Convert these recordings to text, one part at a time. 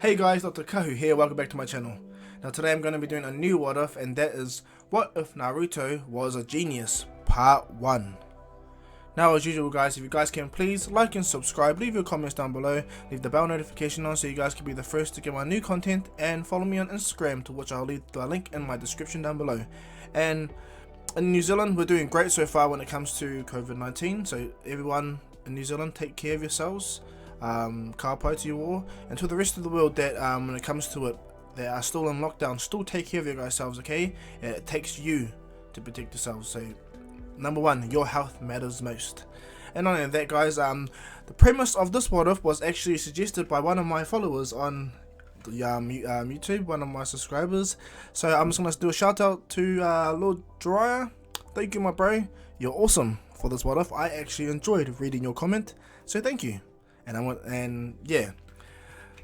Hey guys, Dr. Kahu here, welcome back to my channel. Now today I'm going to be doing a new what if, and that is what if Naruto was a genius, part 1. Now as usual guys, if you guys can please like and subscribe, leave your comments down below, leave the bell notification on so you guys can be the first to get my new content, and follow me on Instagram, to which I'll leave the link in my description down below. And in New Zealand we're doing great so far when it comes to COVID-19, so everyone in New Zealand take care of yourselves. Ka pai to you all, and to the rest of the world that when it comes to it, that are still in lockdown, still take care of yourselves, okay? It takes you to protect yourselves. So number one, your health matters most. And not only that guys, the premise of this what if was actually suggested by one of my followers on the, YouTube, one of my subscribers. So I'm just gonna do a shout out to Lord Jiraiya. Thank you my bro, you're awesome for this what if. I actually enjoyed reading your comment, so thank you. Yeah,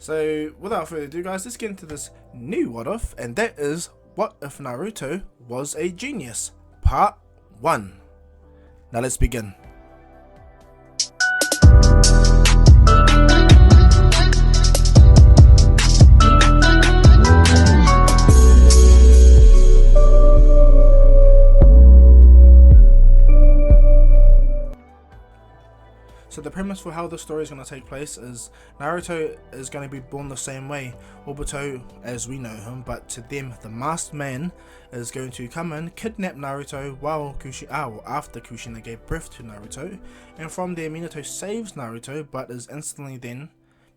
so without further ado guys, let's get into this new what if, and that is what if Naruto was a genius, part 1. Now let's begin. So the premise for how the story is going to take place is Naruto is going to be born the same way, Obito as we know him, but to them the masked man is going to come in, kidnap Naruto after Kushina gave birth to Naruto, and from there Minato saves Naruto, but is instantly then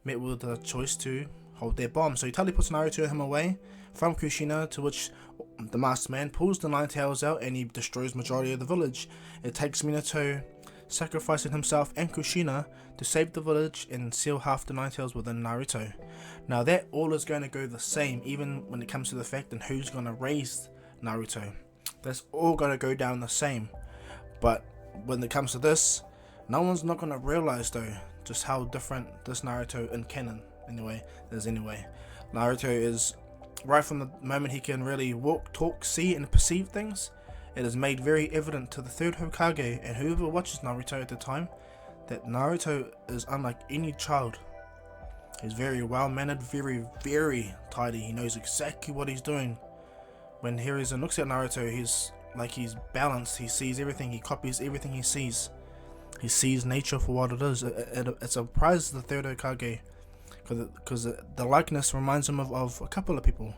met with the choice to hold their bomb. So he teleports Naruto and him away from Kushina, to which the masked man pulls the Nine Tails out and he destroys majority of the village. It takes Minato sacrificing himself and Kushina to save the village and seal half the Nine Tails within Naruto. Now that all is going to go the same, even when it comes to the fact and who's going to raise Naruto. That's all going to go down the same. But when it comes to this, no one's not going to realize though just how different this Naruto in canon is anyway. Naruto is, right from the moment he can really walk, talk, see and perceive things, it is made very evident to the third Hokage and whoever watches Naruto at the time that Naruto is unlike any child. He's very well mannered, very tidy. He knows exactly what he's doing. When Hiruzen looks at Naruto, he's balanced. He sees everything, he copies everything he sees. He sees nature for what it is. It surprises the third Hokage because the likeness reminds him of a couple of people,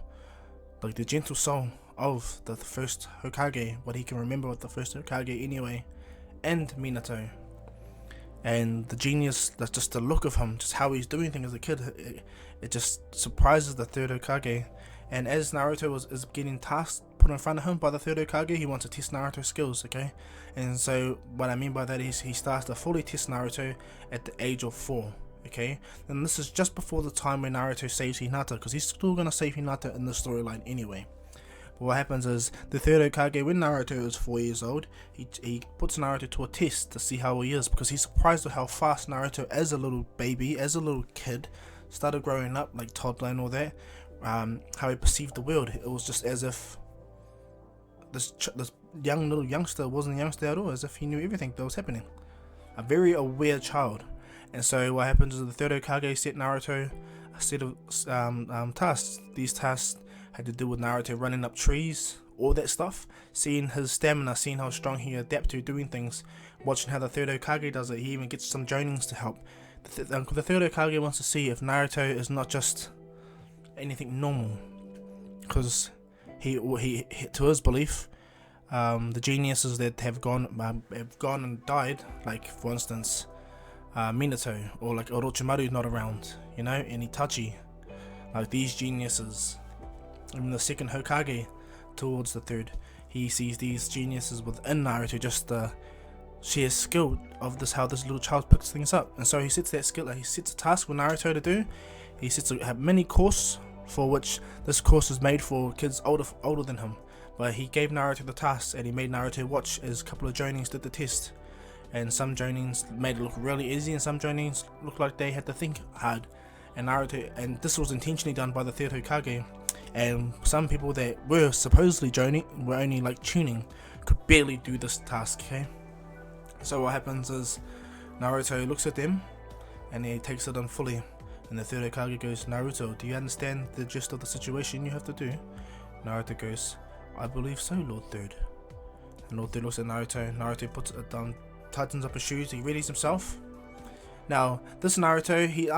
like the gentle soul of the first Hokage, what he can remember of the first Hokage anyway, and Minato. And the genius, that's just the look of him, just how he's doing things as a kid, it just surprises the third Hokage. And as Naruto is getting tasks put in front of him by the third Hokage, he wants to test Naruto's skills, okay? And so what I mean by that is he starts to fully test Naruto at the age of 4, okay? And this is just before the time when Naruto saves Hinata, because he's still going to save Hinata in the storyline anyway. But what happens is the third Hokage, when Naruto is 4 years old, he puts Naruto to a test to see how he is, because he's surprised at how fast Naruto as a little baby, as a little kid, started growing up, like toddler and all that, how he perceived the world. It was just as if this little youngster wasn't a youngster at all, as if he knew everything that was happening. A very aware child. And so what happens is the third Hokage set Naruto a set of tasks. These tasks had to do with Naruto running up trees, all that stuff, seeing his stamina, seeing how strong he adapts to doing things, watching how the third Hokage does it. He even gets some Jonins to help. The third Hokage wants to see if Naruto is not just anything normal, because he to his belief, the geniuses that have gone and died, like for instance Minato, or like Orochimaru's not around, you know, and Itachi, like these geniuses. Even the second Hokage towards the third, he sees these geniuses within Naruto, just the sheer skill of this, how this little child picks things up. And so he sets that skill, he sets a task for Naruto to do. He sets a mini course, for which this course is made for kids older than him, but he gave Naruto the task and he made Naruto watch as a couple of Jonins did the test, and some Jonins made it look really easy and some Jonins looked like they had to think hard. And Naruto, and this was intentionally done by the third Hokage. And some people that were supposedly Jonin were only like Chunin, could barely do this task, okay? So what happens is Naruto looks at them and he takes it in fully. And the third Hokage goes, Naruto, do you understand the gist of the situation you have to do? Naruto goes, I believe so, Lord Third. And Lord Third looks at Naruto. Naruto puts it down, tightens up his shoes, he readies himself. Now, this Naruto,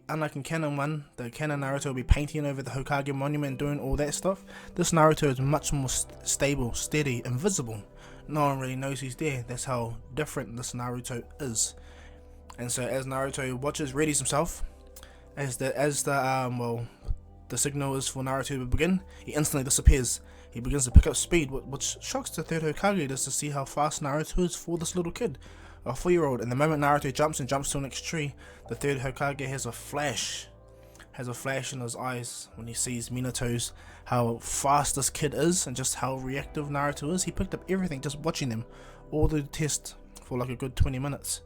unlike in Canon 1, the Canon Naruto will be painting over the Hokage monument and doing all that stuff. This Naruto is much more stable, steady, invisible. No one really knows he's there. That's how different this Naruto is. And so as Naruto watches, readies himself, as the signal is for Naruto to begin, he instantly disappears. He begins to pick up speed, which shocks the third Hokage just to see how fast Naruto is for this little kid, a 4-year-old. And the moment Naruto jumps to the next tree, the third Hokage has a flash in his eyes when he sees Minato's, how fast this kid is and just how reactive Naruto is. He picked up everything just watching them all the test for like a good 20 minutes.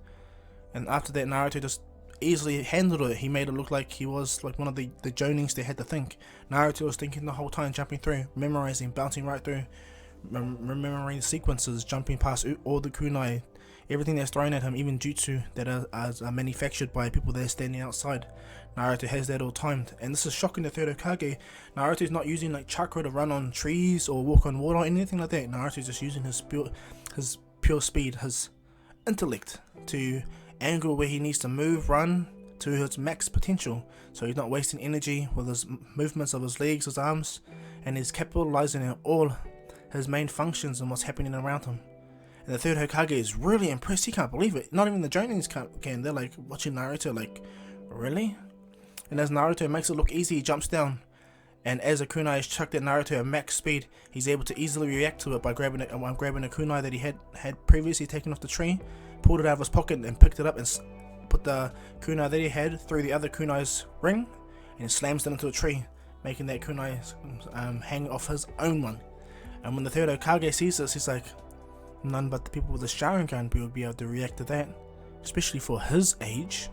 And after that, Naruto just easily handled it. He made it look like he was like one of the Jonins they had to think. Naruto was thinking the whole time, jumping through, memorizing, bouncing right through, remembering sequences, jumping past all the kunai, everything that's thrown at him, even jutsu that are manufactured by people that are standing outside. Naruto has that all timed, and this is shocking the third Hokage. Naruto's not using like chakra to run on trees or walk on water or anything like that. Naruto's just using his pure speed, his intellect to angle where he needs to move, run to his max potential. So he's not wasting energy with his movements of his legs, his arms, and he's capitalizing on all his main functions and what's happening around him. And the third Hokage is really impressed. He can't believe it. Not even the Jonins can. They're like watching Naruto like, really? And as Naruto makes it look easy, he jumps down. And as a kunai is chucked at Naruto at max speed, he's able to easily react to it by grabbing a kunai that he had previously taken off the tree, pulled it out of his pocket and picked it up and put the kunai that he had through the other kunai's ring and slams it into a tree, making that kunai hang off his own one. And when the third Hokage sees this, he's like, none but the people with the Sharingan will be able to react to that, especially for his age.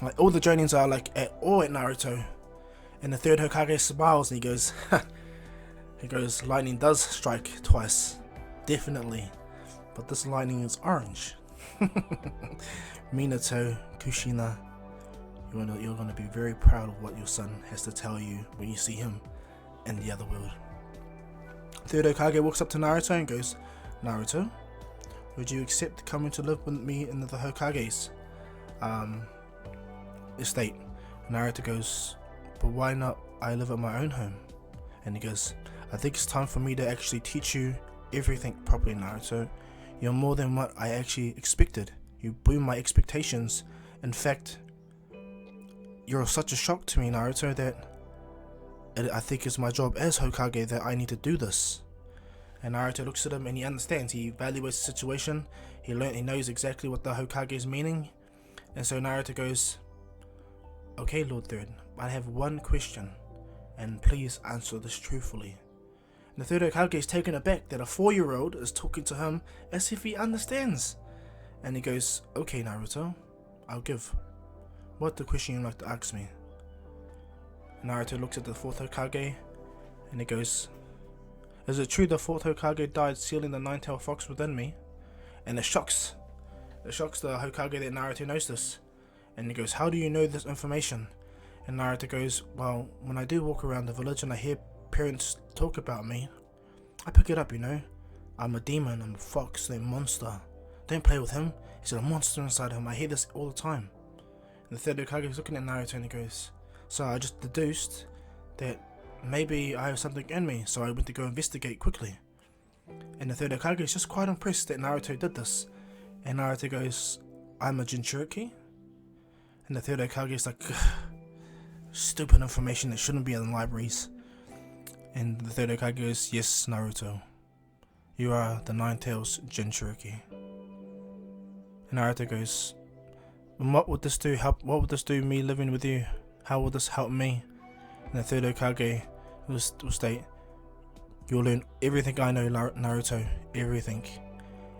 Like all the Jonins are like at awe at Naruto. And the third Hokage smiles and he goes, lightning does strike twice, definitely, but this lightning is orange. Minato, Kushina, you're gonna be very proud of what your son has to tell you when you see him in the other world. Third Hokage walks up to Naruto and goes, Naruto, would you accept coming to live with me in the Hokage's estate? Naruto goes, but why not I live at my own home? And he goes, I think it's time for me to actually teach you everything properly, Naruto. You're more than what I actually expected. You blew my expectations. In fact, you're such a shock to me, Naruto, that I think it's my job as Hokage that I need to do this. And Naruto looks at him and he understands. He evaluates the situation. He knows exactly what the Hokage is meaning. And so Naruto goes, okay, Lord Third, I have one question, and please answer this truthfully. And the third Hokage is taken aback that a 4-year-old is talking to him as if he understands. And he goes, okay, Naruto, I'll give. What's the question you'd like to ask me? And Naruto looks at the fourth Hokage and he goes, is it true the fourth Hokage died sealing the nine-tailed fox within me? And it shocks the Hokage that Naruto knows this. And he goes, how do you know this information? And Naruto goes, well, when I do walk around the village and I hear parents talk about me, I pick it up, you know. I'm a demon, I'm a fox, I'm a monster. Don't play with him, he's got a monster inside him. I hear this all the time. And the third Hokage is looking at Naruto and he goes, so I just deduced that maybe I have something in me, so I went to go investigate quickly. And the third Hokage is just quite impressed that Naruto did this. And Naruto goes, I'm a Jinchuriki? And the third Hokage is like, stupid information that shouldn't be in libraries. And the third Hokage goes, yes, Naruto, you are the Nine-Tails Jinchuriki. And Naruto goes, and what would this do? What would this do me living with you? How will this help me? And the third Hokage will state, you'll learn everything I know, Naruto, everything.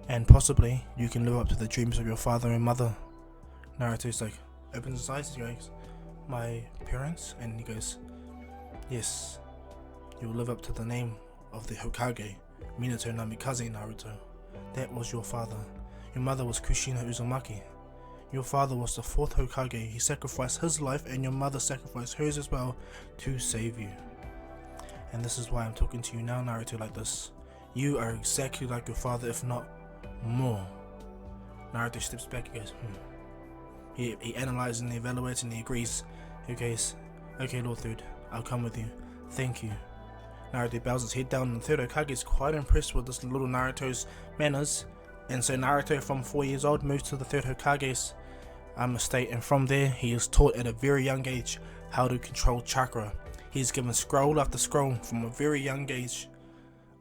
And possibly you can live up to the dreams of your father and mother. Naruto's like, opens his eyes, he goes, my parents? And he goes, yes, you will live up to the name of the Hokage, Minato Namikaze, Naruto. That was your father. Your mother was Kushina Uzumaki. Your father was the 4th Hokage. He sacrificed his life and your mother sacrificed hers as well to save you. And this is why I'm talking to you now, Naruto, like this. You are exactly like your father, if not more. Naruto steps back and goes, He analyzes and evaluates and he agrees. Okay, Lord Third, I'll come with you. Thank you. Naruto bows his head down and the 3rd Hokage is quite impressed with this little Naruto's manners. And so Naruto, from 4 years old, moves to the 3rd Hokage's estate, and from there he is taught at a very young age how to control chakra. He's given scroll after scroll from a very young age.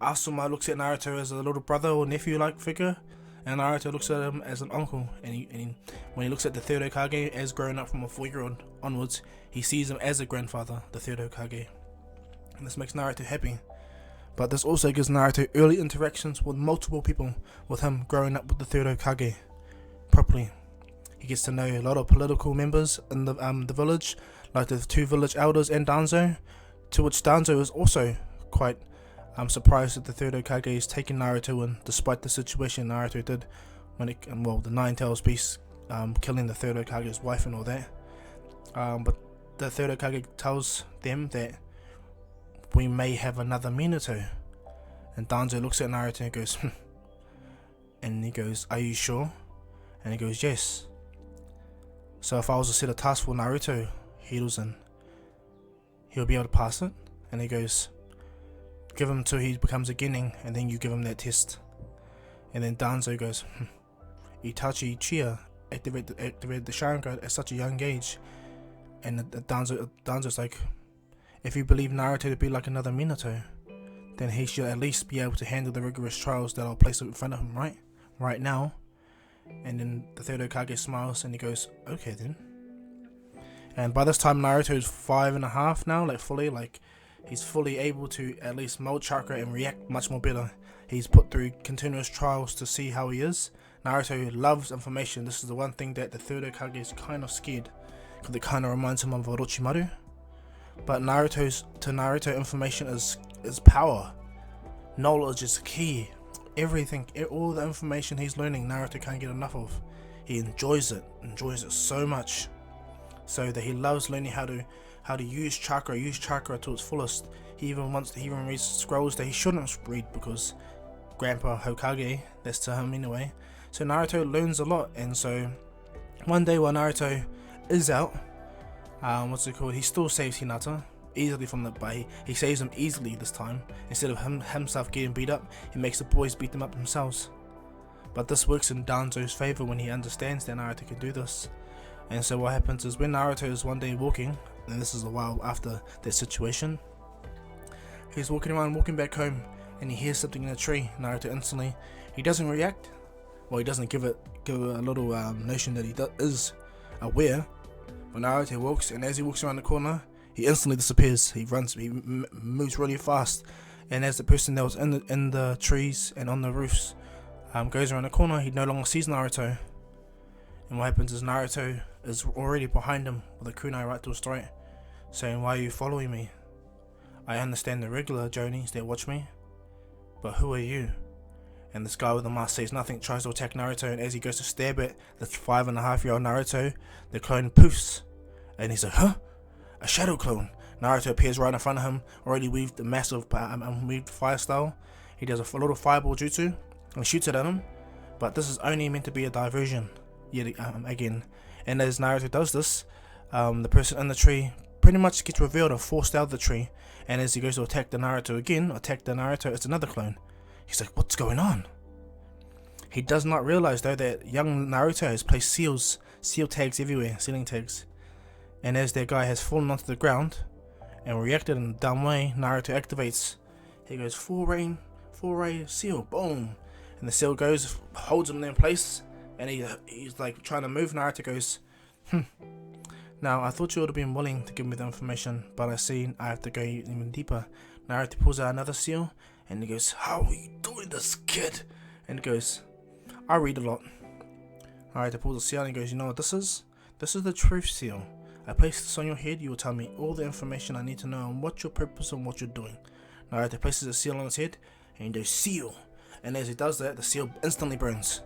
Asuma looks at Naruto as a little brother or nephew-like figure, and Naruto looks at him as an uncle. And when he looks at the 3rd Hokage as grown up from a 4-year-old onwards, he sees him as a grandfather, the 3rd Hokage. And this makes Naruto happy. But this also gives Naruto early interactions with multiple people, with him growing up with the 3rd Hokage properly. He gets to know a lot of political members in the village, like the 2 village elders and Danzo, to which Danzo is also quite surprised that the 3rd Hokage is taking Naruto in, despite the situation Naruto did when the Nine Tails Beast killing the 3rd Hokage's wife and all that. But the 3rd Hokage tells them that we may have another Minato. And Danzo looks at Naruto and goes, and he goes, are you sure? And he goes, yes. So if I was to set a task for Naruto Hiruzen, he'll be able to pass it. And he goes, give him till he becomes a Genin, and then you give him that test. And then Danzo goes, Itachi Uchiha activated the Sharingan at such a young age. And Danzo's like, if you believe Naruto to be like another Minato, then he should at least be able to handle the rigorous trials that I'll place in front of him right now. And then the 3rd Hokage smiles and he goes, okay then. And by this time Naruto is 5.5 now, he's fully able to at least mold chakra and react much more better. He's put through continuous trials to see how he is. Naruto loves information. This is the one thing that the 3rd Hokage is kind of scared, because it kind of reminds him of Orochimaru. But Naruto, information is power. Knowledge is key. Everything, all the information he's learning, Naruto can't get enough of. He enjoys it so much, so that he loves learning how to use chakra to its fullest. He even reads scrolls that he shouldn't read, because Grandpa Hokage, that's to him anyway. So Naruto learns a lot. And so one day while Naruto is out, he still saves Hinata easily from the bay. He saves him easily this time. Instead of himself getting beat up, he makes the boys beat them up themselves. But this works in Danzo's favor when he understands that Naruto can do this. And so what happens is, when Naruto is one day walking, and this is a while after that situation, he's walking back home, and he hears something in a tree. Naruto instantly, he doesn't react. Well, he doesn't give it a little notion that he is aware. But Naruto walks, and as he walks around the corner, he instantly disappears. He moves really fast, and as the person that was in the trees and on the roofs goes around the corner, he no longer sees Naruto. And what happens is, Naruto is already behind him with a kunai right to his throat, saying, why are you following me? I understand the regular Jonis that watch me, but who are you? And this guy with the mask says nothing, tries to attack Naruto, and as he goes to stab at the 5.5-year-old Naruto, the clone poofs. And he's like, huh? A shadow clone. Naruto appears right in front of him, already weaved a massive weaved fire style. He does a little fireball jutsu and shoots it at him, but this is only meant to be a diversion, yet again. And as Naruto does this, the person in the tree pretty much gets revealed and forced out of the tree. And as he goes to attack the Naruto, it's another clone. He's like, what's going on? He does not realize though that young Naruto has placed seal tags everywhere, sealing tags. And as that guy has fallen onto the ground and reacted in a dumb way, Naruto activates. He goes, full ray seal, boom. And the seal goes, holds him in place, and he's like trying to move. Naruto goes, now I thought you would have been willing to give me the information, but I see I have to go even deeper. Naruto pulls out another seal, and he goes, how are you doing this, kid? And he goes, I read a lot. Naruto pulls the seal and he goes, you know what this is? This is the truth seal. I place this on your head, you will tell me all the information I need to know on what your purpose and what you're doing. Naruto places the seal on his head, and he goes, seal. And as he does that, the seal instantly burns.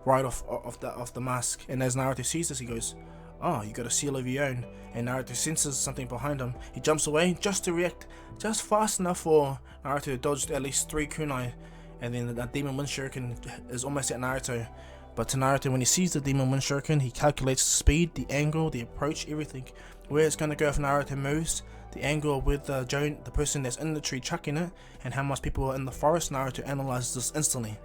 right off the mask. And as Naruto sees this, he goes, "Oh, you got a seal of your own." And Naruto senses something behind him. He jumps away just to react just fast enough for Naruto to dodge at least 3 kunai. And then the Demon Wind Shuriken is almost at Naruto. But to Naruto, when he sees the Demon Wind Shuriken, he calculates the speed, the angle, the approach, everything. Where it's going to go if Naruto moves, the angle with the person that's in the tree chucking it, and how much people are in the forest. Naruto analyzes this instantly.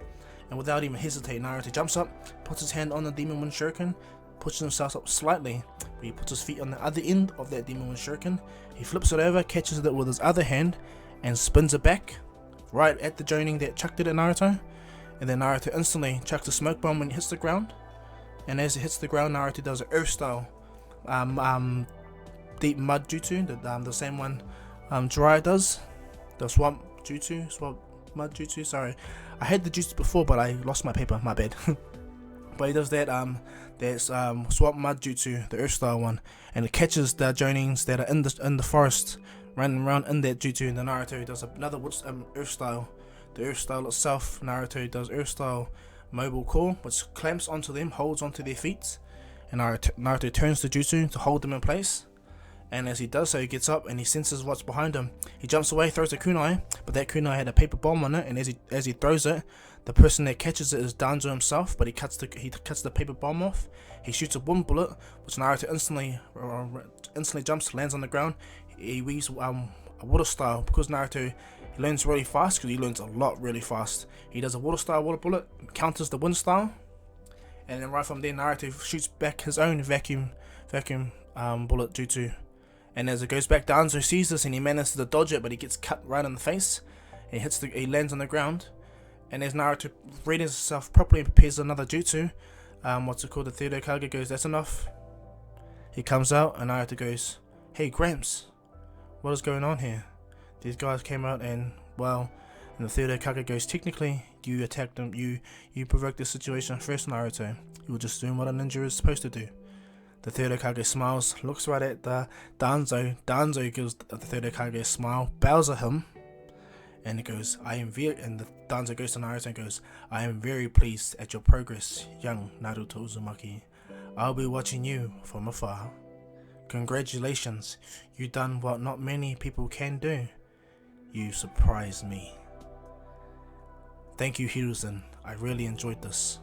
And without even hesitating, Naruto jumps up, puts his hand on the Demon Wind Shuriken, pushes himself up slightly, but he puts his feet on the other end of that Demon Wind Shuriken. He flips it over, catches it with his other hand, and spins it back, right at the Jonin that chucked it at Naruto. And then Naruto instantly chucks a smoke bomb when it hits the ground. And as it hits the ground, Naruto does an earth style deep mud jutsu, the same one Jiraiya does, the swamp mud jutsu. Sorry, I had the jutsu before, but I lost my paper. My bad. But he does that swamp mud jutsu, the earth style one, and it catches the Jonins that are in the forest, running around in that jutsu. And then Naruto does another earth style. The earth style itself, Naruto does earth style mobile core, which clamps onto them, holds onto their feet, and Naruto turns the jutsu to hold them in place. And as he does so, he gets up and he senses what's behind him. He jumps away, throws a kunai, but that kunai had a paper bomb on it, and as he throws it, the person that catches it is Danzo himself, but he cuts the paper bomb off. He shoots a wind bullet, which Naruto instantly jumps, lands on the ground. He weaves a water style, because Naruto, he learns really fast, because he learns a lot really fast. He does a water style water bullet, counters the wind style, and then right from there Naruto shoots back his own vacuum bullet jutsu. And as it goes back, Danzo sees this and he manages to dodge it, but he gets cut right in the face. He lands on the ground. And as Naruto readies himself properly and prepares another jutsu, the third Hokage goes, "That's enough." He comes out and Naruto goes, "Hey Gramps, what is going on here? These guys came out and the third Hokage goes, "Technically, you attacked them, you provoked the situation first, Naruto. You were just doing what a ninja is supposed to do." The third Hokage smiles, looks right at the Danzo. Danzo gives the third Hokage a smile, bows at him, and it goes, and the Danzo goes to Naruto and goes, "I am very pleased at your progress, young Naruto Uzumaki. I'll be watching you from afar. Congratulations, you've done what not many people can do. You surprised me. Thank you, Hiruzen. I really enjoyed this.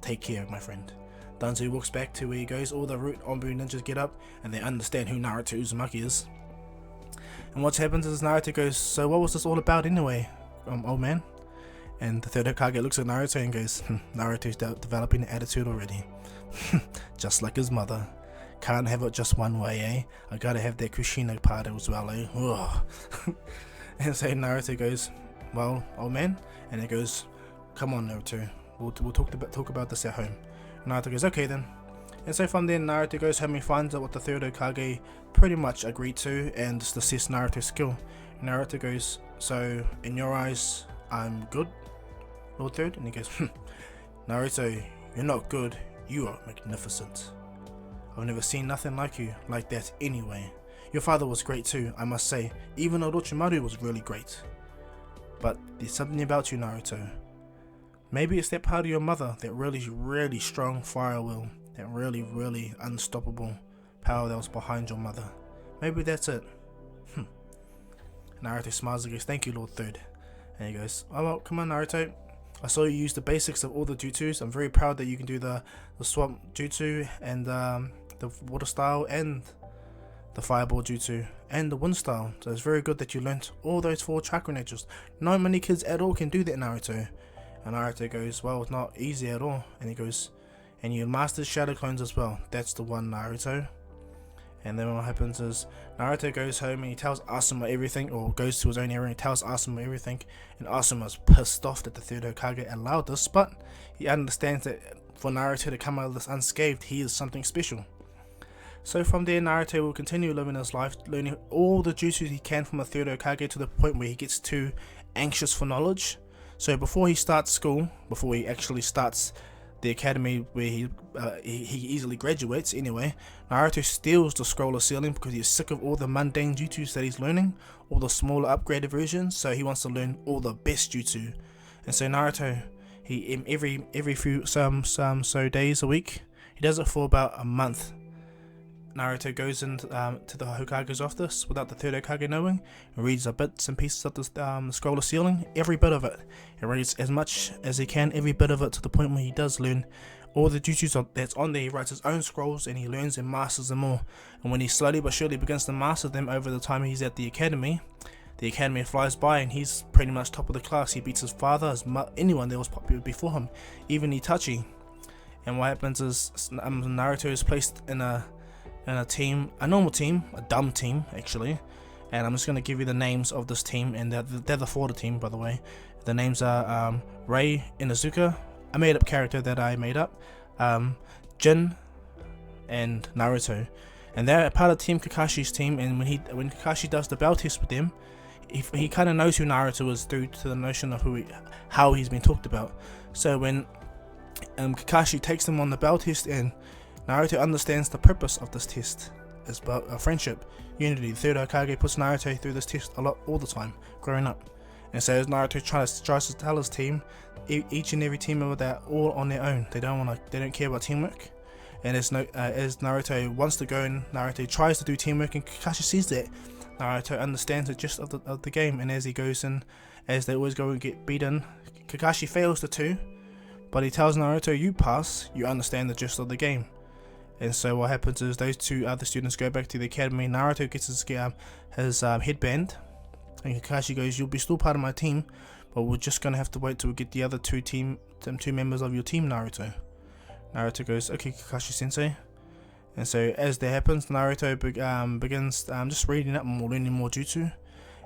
Take care, my friend." Danzo walks back to where he goes. All the root Onbu ninjas get up and they understand who Naruto Uzumaki is. And what happens is Naruto goes, "So what was this all about anyway, old man?" And the third Hokage looks at Naruto and goes, "Naruto's developing an attitude already. Just like his mother. Can't have it just one way, eh? I gotta have that Kushina part as well, eh?" And so Naruto goes, "Well, old man," and he goes, "Come on, Naruto, we'll talk about this at home." Naruto goes, "Okay then." And so from there, Naruto goes home and finds out what the third Hokage pretty much agreed to and just assess Naruto's skill. Naruto goes, "So in your eyes, I'm good, Lord Third?" And he goes, "Naruto, you're not good, you are magnificent. I've never seen nothing like you like that anyway. Your father was great too, I must say, even Orochimaru was really great. But there's something about you, Naruto. Maybe it's that part of your mother, that really strong fire will, that really unstoppable power that was behind your mother. Maybe that's it." Naruto smiles and goes, "Thank you, Lord Third." And he goes, "Oh well, come on Naruto. I saw you use the basics of all the jutsus. I'm very proud that you can do the swamp jutsu and the water style and the fireball jutsu and the wind style. So it's very good that you learnt all those 4 chakra natures. Not many kids at all can do that, Naruto." And Naruto goes, "Well, it's not easy at all." And he goes, "And you mastered shadow clones as well. That's the one, Naruto." And then what happens is Naruto goes home and he tells Asuma everything, or goes to his own area and tells Asuma everything. And Asuma's pissed off that the third Hokage allowed this, but he understands that for Naruto to come out of this unscathed, he is something special. So from there, Naruto will continue living his life, learning all the jutsus he can from the third Hokage to the point where he gets too anxious for knowledge. So before he starts school, before he actually starts the academy where he easily graduates anyway, Naruto steals the scroll of sealing because he's sick of all the mundane jutsus that he's learning, all the smaller upgraded versions, so he wants to learn all the best jutsu. And so Naruto, He every few so days a week. He does it for about a month. Naruto goes into to the Hokage's office without the third Hokage knowing, and reads the bits and pieces of the scroll of sealing, every bit of it. He reads as much as he can, every bit of it, to the point where he does learn all the jutsus that's on there. He writes his own scrolls and he learns and masters them all. And when he slowly but surely begins to master them over the time he's at the academy flies by and he's pretty much top of the class. He beats his father, anyone that was popular before him, even Itachi. And what happens is Naruto is placed in a team, a normal team, a dumb team actually, and I'm just going to give you the names of this team, and they're the Florida team, by the way. The names are Rei Inuzuka, a made up character that I made up, Jin, and Naruto, and they're part of Team Kakashi's team. And when Kakashi does the bell test with them, he kind of knows who Naruto is through to the notion of how he's been talked about. So when Kakashi takes them on the bell test, and Naruto understands the purpose of this test is about friendship, unity. The third Hokage puts Naruto through this test all the time, growing up. And so as Naruto tries to tell his team, each and every team member, they're all on their own. They don't care about teamwork. And as Naruto wants to go and Naruto tries to do teamwork, and Kakashi sees that, Naruto understands the gist of the game. And as he goes in, as they always go and get beaten, Kakashi fails the two, but he tells Naruto, you pass, you understand the gist of the game. And so what happens is those two other students go back to the academy. Naruto gets his headband, and Kakashi goes, you'll be still part of my team, but we're just gonna have to wait till we get the other two members of your team, Naruto. Naruto goes, okay, Kakashi sensei. And so as that happens, Naruto begins just reading up more, learning more jutsu.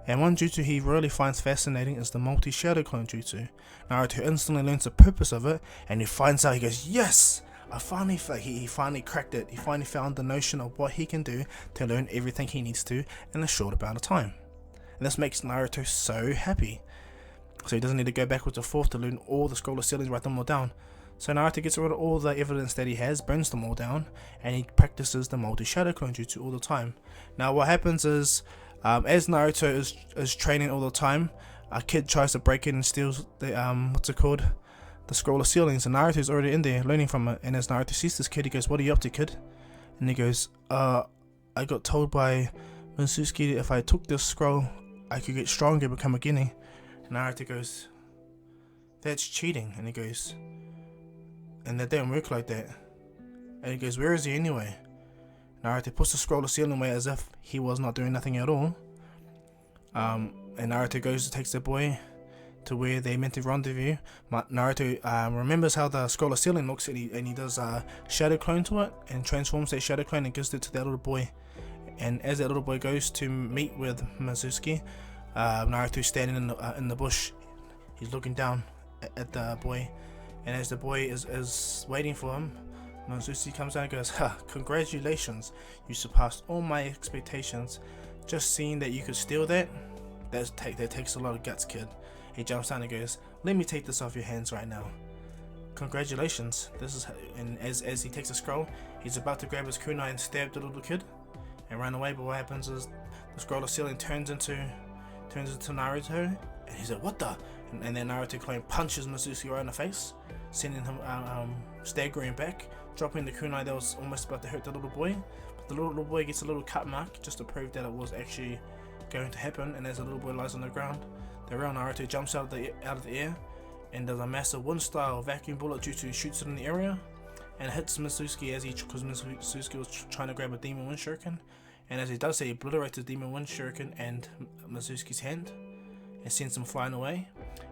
And one jutsu he really finds fascinating is the multi-shadow clone jutsu. Naruto instantly learns the purpose of it, and he finds out, he goes, yes! He finally cracked it. He finally found the notion of what he can do to learn everything he needs to in a short amount of time. And this makes Naruto so happy. So he doesn't need to go backwards or forth to learn all the scroll of ceilings, write them all down. So Naruto gets rid of all the evidence that he has, burns them all down, and he practices the multi-shadow clone jutsu all the time. Now what happens is, as Naruto is training all the time, a kid tries to break in and steals the the scroll of ceilings, and Naruto's already in there learning from it. And as Naruto sees this kid, he goes, what are you up to, kid? And he goes, I got told by Mizuki that if I took this scroll, I could get stronger and become a Genin. And Naruto goes, that's cheating. And he goes, and that don't work like that. And he goes, where is he anyway? Naruto puts the scroll of ceiling away as if he was not doing nothing at all. And Naruto goes to take the boy to where they meant to rendezvous. Naruto remembers how the scroll of ceiling looks, and he does a shadow clone to it and transforms that shadow clone and gives it to that little boy. And as that little boy goes to meet with Mizuki, Naruto's standing in the bush. He's looking down at the boy, and as the boy is waiting for him, Mizuki comes down and goes, congratulations, you surpassed all my expectations. Just seeing that you could steal that takes a lot of guts, kid. He jumps down and goes, let me take this off your hands right now. Congratulations. And as he takes a scroll, he's about to grab his kunai and stab the little kid and run away. But what happens is the scroll of ceiling turns into Naruto, and he's like, what the? And then Naruto clone punches Mizuki right in the face, sending him staggering back, dropping the kunai that was almost about to hurt the little boy. But the little boy gets a little cut mark just to prove that it was actually going to happen. And as the little boy lies on the ground, the real Naruto jumps out of the air and does a massive wind-style vacuum bullet jutsu, shoots it in the area and hits Mizuki because Mizuki was trying to grab a demon wind shuriken. And as he does so, he obliterates the demon wind shuriken and Mizuki's hand and sends him flying away.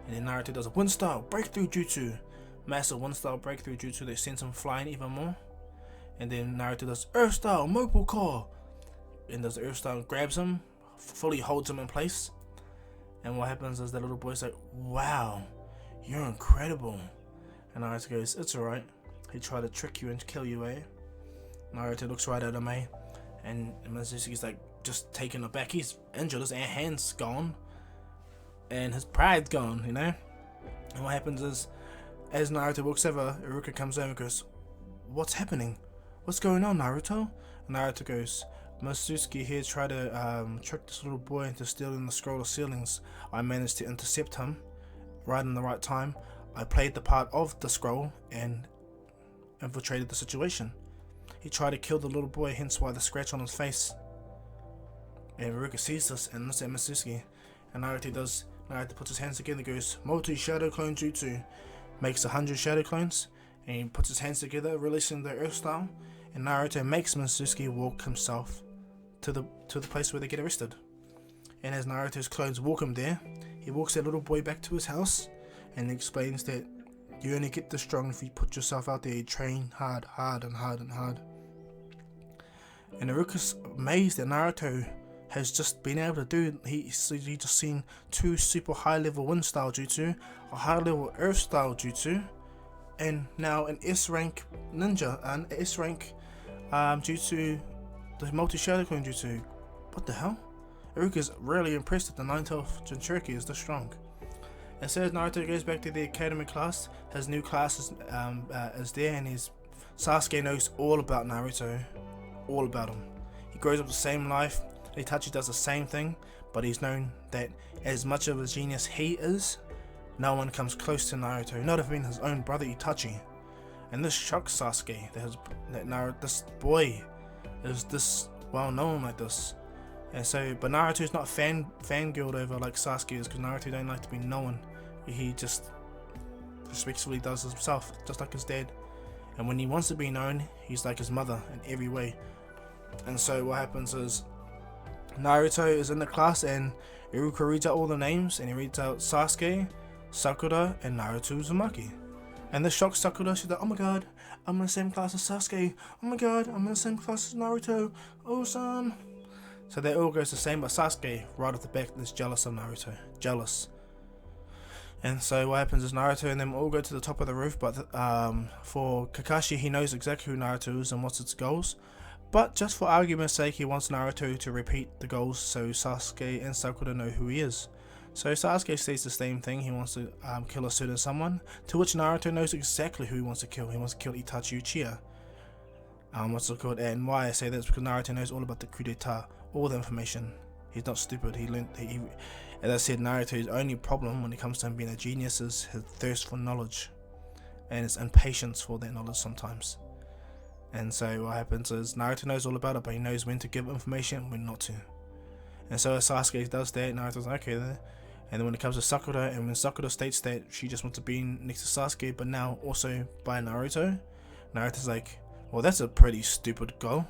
And then Naruto does a wind-style breakthrough jutsu, massive wind-style breakthrough jutsu that sends him flying even more. And then Naruto does earth-style mobile core and does the earth-style, grabs him, fully holds him in place. And what happens is the little boy's like, wow, you're incredible. And Naruto goes, it's alright. He tried to trick you and kill you, eh? Naruto looks right at him, eh? And Mizuki's like, just taken aback. He's injured, his hand's gone. And his pride's gone, you know? And what happens is, as Naruto walks over, Iruka comes over and goes, what's happening? What's going on, Naruto? And Naruto goes, Mizuki here tried to trick this little boy into stealing the scroll of ceilings. I managed to intercept him right in the right time. I played the part of the scroll and infiltrated the situation. He tried to kill the little boy, hence why the scratch on his face. And Iruka sees this and looks at Mizuki, and Naruto puts his hands together and goes, Multi Shadow Clone Jutsu, makes 100 shadow clones, and he puts his hands together, releasing the earth style, and Naruto makes Mizuki walk himself to the place where they get arrested. And as Naruto's clones walk him there, he walks that little boy back to his house and explains that you only get this strong if you put yourself out there, you train hard. And Iruka's amazed that Naruto has just been able to do. He just seen 2 super high level wind style jutsu, a high level earth style jutsu, and now an S rank ninja, an S rank jutsu, the multi shadow clone jutsu. What the hell? Iruka's really impressed that the 9th Jinchuriki is this strong. And so as Naruto goes back to the academy class, his new class is there, and Sasuke knows all about Naruto, all about him. He grows up the same life. Itachi does the same thing, but he's known that as much of a genius he is, no one comes close to Naruto, not even his own brother Itachi. And this shocks Sasuke, that this boy is this well known like this. And so, but Naruto's not fangirled over like Sasuke is, because Naruto don't like to be known. He just respectfully does himself, just like his dad. And when he wants to be known, he's like his mother in every way. And so what happens is, Naruto is in the class and Iruka reads out all the names, and he reads out Sasuke, Sakura, and Naruto Uzumaki. And this shocks Sakura. She's like, oh my god, I'm in the same class as Sasuke. Oh my god, I'm in the same class as Naruto. Awesome. So they all goes the same, but Sasuke, right off the back, is jealous of Naruto. Jealous. And so what happens is Naruto and them all go to the top of the roof, but for Kakashi, he knows exactly who Naruto is and what's its goals. But just for argument's sake, he wants Naruto to repeat the goals so Sasuke and Sakura know who he is. So Sasuke says the same thing. He wants to kill a certain someone, to which Naruto knows exactly who he wants to kill. He wants to kill Itachi Uchiha. What's it called? And why I say that is because Naruto knows all about the coup d'etat, all the information. He's not stupid. As I said, Naruto's only problem when it comes to him being a genius is his thirst for knowledge and his impatience for that knowledge sometimes. And so what happens is Naruto knows all about it, but he knows when to give information and when not to. And so as Sasuke does that, Naruto's like, okay then. And then when it comes to Sakura, and when Sakura states that she just wants to be next to Sasuke, but now also by Naruto's like, well, that's a pretty stupid goal.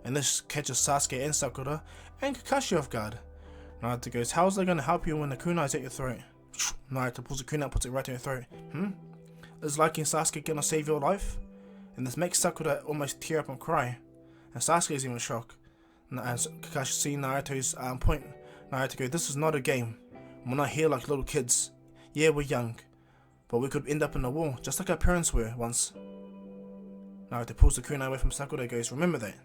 And this catches Sasuke and Sakura and Kakashi off guard. Naruto goes, how is that going to help you when the kunai's at your throat? Naruto pulls the kunai, puts it right in your throat. Is liking Sasuke going to save your life? And this makes Sakura almost tear up and cry. And Sasuke is even shocked. As Kakashi sees Naruto's point, Naruto goes, this is not a game. We're not here like little kids. Yeah, we're young, but we could end up in a war, just like our parents were once. Naruto pulls the kunai away from Sakura and goes, remember that.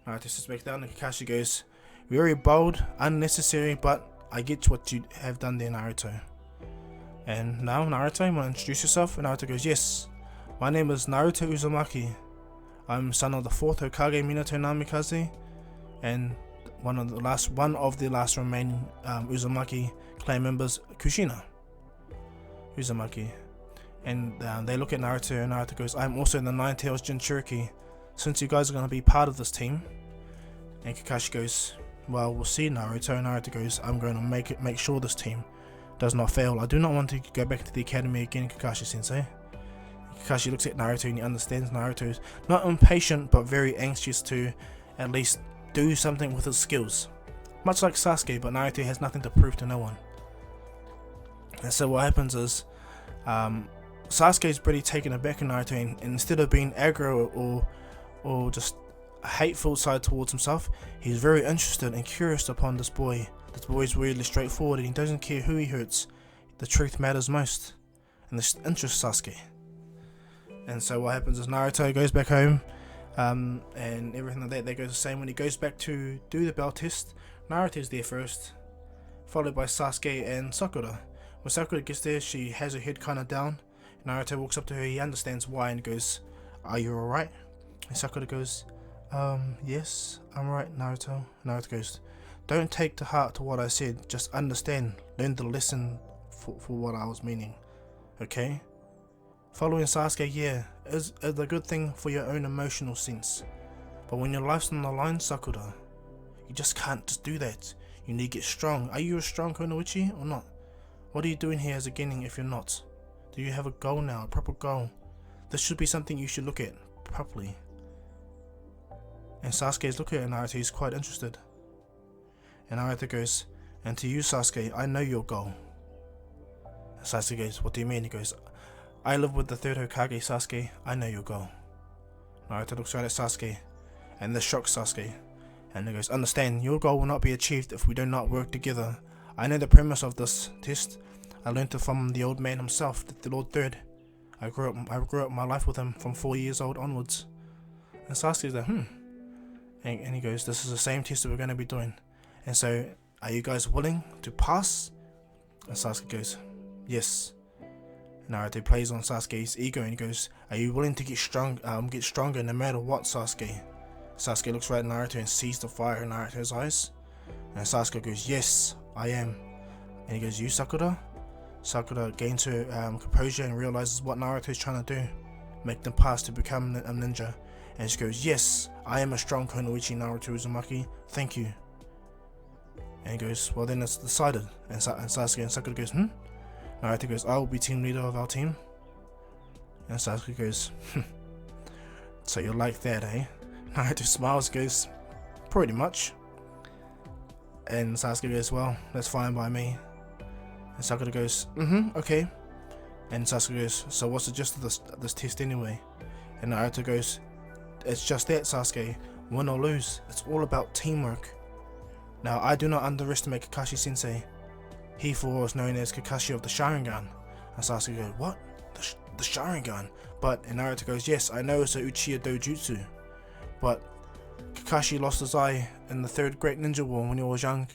Naruto sits back down and Kakashi goes, very bold, unnecessary, but I get what you have done there, Naruto. And now, Naruto, you want to introduce yourself? And Naruto goes, yes. My name is Naruto Uzumaki. I'm son of the 4th Hokage Minato Namikaze, and one of the last remaining Uzumaki clan members, Kushina Uzumaki. And they look at Naruto, and Naruto goes, I'm also in the 9-Tails Jinchuriki. Since you guys are going to be part of this team. And Kakashi goes, well, we'll see, Naruto. And Naruto goes, I'm going to make sure this team does not fail. I do not want to go back to the academy again, Kakashi-sensei. Kakashi looks at Naruto and he understands Naruto is not impatient but very anxious to at least do something with his skills. Much like Sasuke, but Naruto has nothing to prove to no one. And so what happens is Sasuke is pretty taken aback in Naruto, and instead of being aggro or just a hateful side towards himself, he's very interested and curious upon this boy. This boy is really straightforward and he doesn't care who he hurts. The truth matters most, and this interests Sasuke. And so what happens is Naruto goes back home, and everything like that goes the same. When he goes back to do the bell test, Naruto's there first, followed by Sasuke and Sakura. When Sakura gets there, she has her head kind of down. Naruto walks up to her, he understands why, and goes, are you alright? And Sakura goes, yes, I'm right, Naruto. Naruto goes, don't take to heart to what I said, just understand, learn the lesson for what I was meaning. okay? Following Sasuke, yeah, is a good thing for your own emotional sense. But when your life's on the line, Sakura, you just can't just do that. You need to get strong. Are you a strong Kunoichi or not? What are you doing here as a genin if you're not? Do you have a goal now, a proper goal? This should be something you should look at properly. And Sasuke is looking at Naruto, he's quite interested. And Naruto goes, and to you Sasuke, I know your goal. And Sasuke goes, what do you mean? He goes, I live with the third Hokage, Sasuke, I know your goal. Naruto looks right at Sasuke, and this shocks Sasuke. And he goes, understand, your goal will not be achieved if we do not work together. I know the premise of this test. I learned it from the old man himself, the Lord Third. I grew up my life with him from 4 years old onwards. And Sasuke's like, And he goes, this is the same test that we're going to be doing. And so, are you guys willing to pass? And Sasuke goes, yes. Naruto plays on Sasuke's ego and he goes, are you willing to get stronger no matter what, Sasuke? Sasuke looks right at Naruto and sees the fire in Naruto's eyes. And Sasuke goes, yes, I am. And he goes, you Sakura? Sakura gains her composure and realizes what Naruto is trying to do. Make them pass to become a ninja. And she goes, yes, I am a strong Kunoichi, Naruto Uzumaki, thank you. And he goes, well then it's decided. And Sasuke and Sakura goes, Naruto goes, I will be team leader of our team. And Sasuke goes, so you're like that, eh? Naruto smiles, goes, pretty much. And Sasuke goes, well, that's fine by me. And Sakura goes, okay. And Sasuke goes, so what's the gist of this test anyway? And Naruto goes, it's just that, Sasuke, win or lose, it's all about teamwork. Now, I do not underestimate Kakashi Sensei. He was known as Kakashi of the Sharingan. And Sasuke goes, what? The Sharingan? And Naruto goes, yes, I know it's a Uchiha Dojutsu. But Kakashi lost his eye in the third great ninja war when he was young,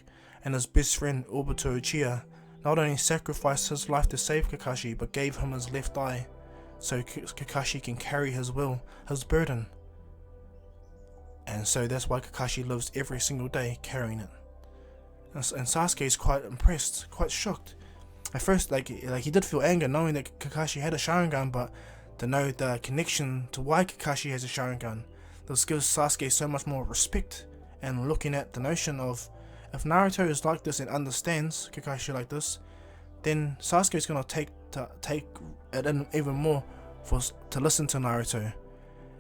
and his best friend Obito Uchiha not only sacrificed his life to save Kakashi, but gave him his left eye, so Kakashi can carry his burden. And so that's why Kakashi lives every single day carrying it. And Sasuke is quite impressed, quite shocked. At first, he did feel anger knowing that Kakashi had a Sharingan, but to know the connection to why Kakashi has a Sharingan, this gives Sasuke so much more respect. And looking at the notion of, if Naruto is like this and understands Kakashi like this, then Sasuke is going to take it in even more to listen to Naruto.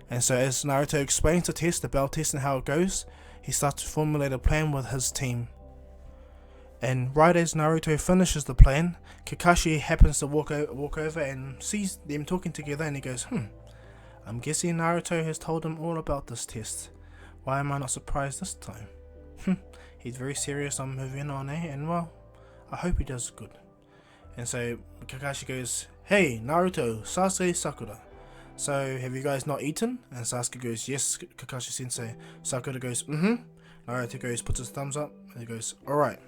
And so as Naruto explains the bell test and how it goes, he starts to formulate a plan with his team. And right as Naruto finishes the plan, Kakashi happens to walk over and sees them talking together, and he goes, I'm guessing Naruto has told him all about this test. Why am I not surprised this time? He's very serious on moving on, eh? And well, I hope he does good. And so Kakashi goes, hey Naruto, Sasuke, Sakura. So have you guys not eaten? And Sasuke goes, yes, Kakashi Sensei. Sakura goes, Naruto goes, puts his thumbs up, and he goes, alright.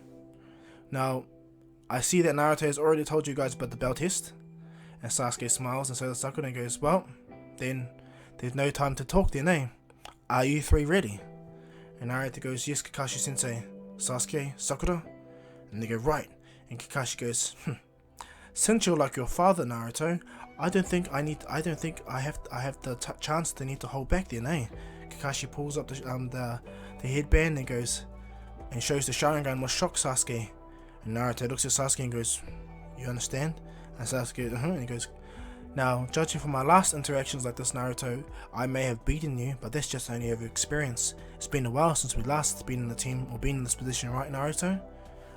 Now, I see that Naruto has already told you guys about the bell test. And Sasuke smiles, and so does Sakura, and goes, well, then there's no time to talk then, eh? Are you three ready? And Naruto goes, yes, Kakashi Sensei. Sasuke, Sakura? And they go, right. And Kakashi goes, since you're like your father, Naruto, I don't think I have the chance to need to hold back then, eh? Kakashi pulls up the headband and goes, and shows the Sharingan will shock Sasuke. And Naruto looks at Sasuke and goes, you understand? And Sasuke goes, and he goes, now, judging from my last interactions like this, Naruto, I may have beaten you, but that's just only over experience. It's been a while since we last been in the team or been in this position, right, Naruto?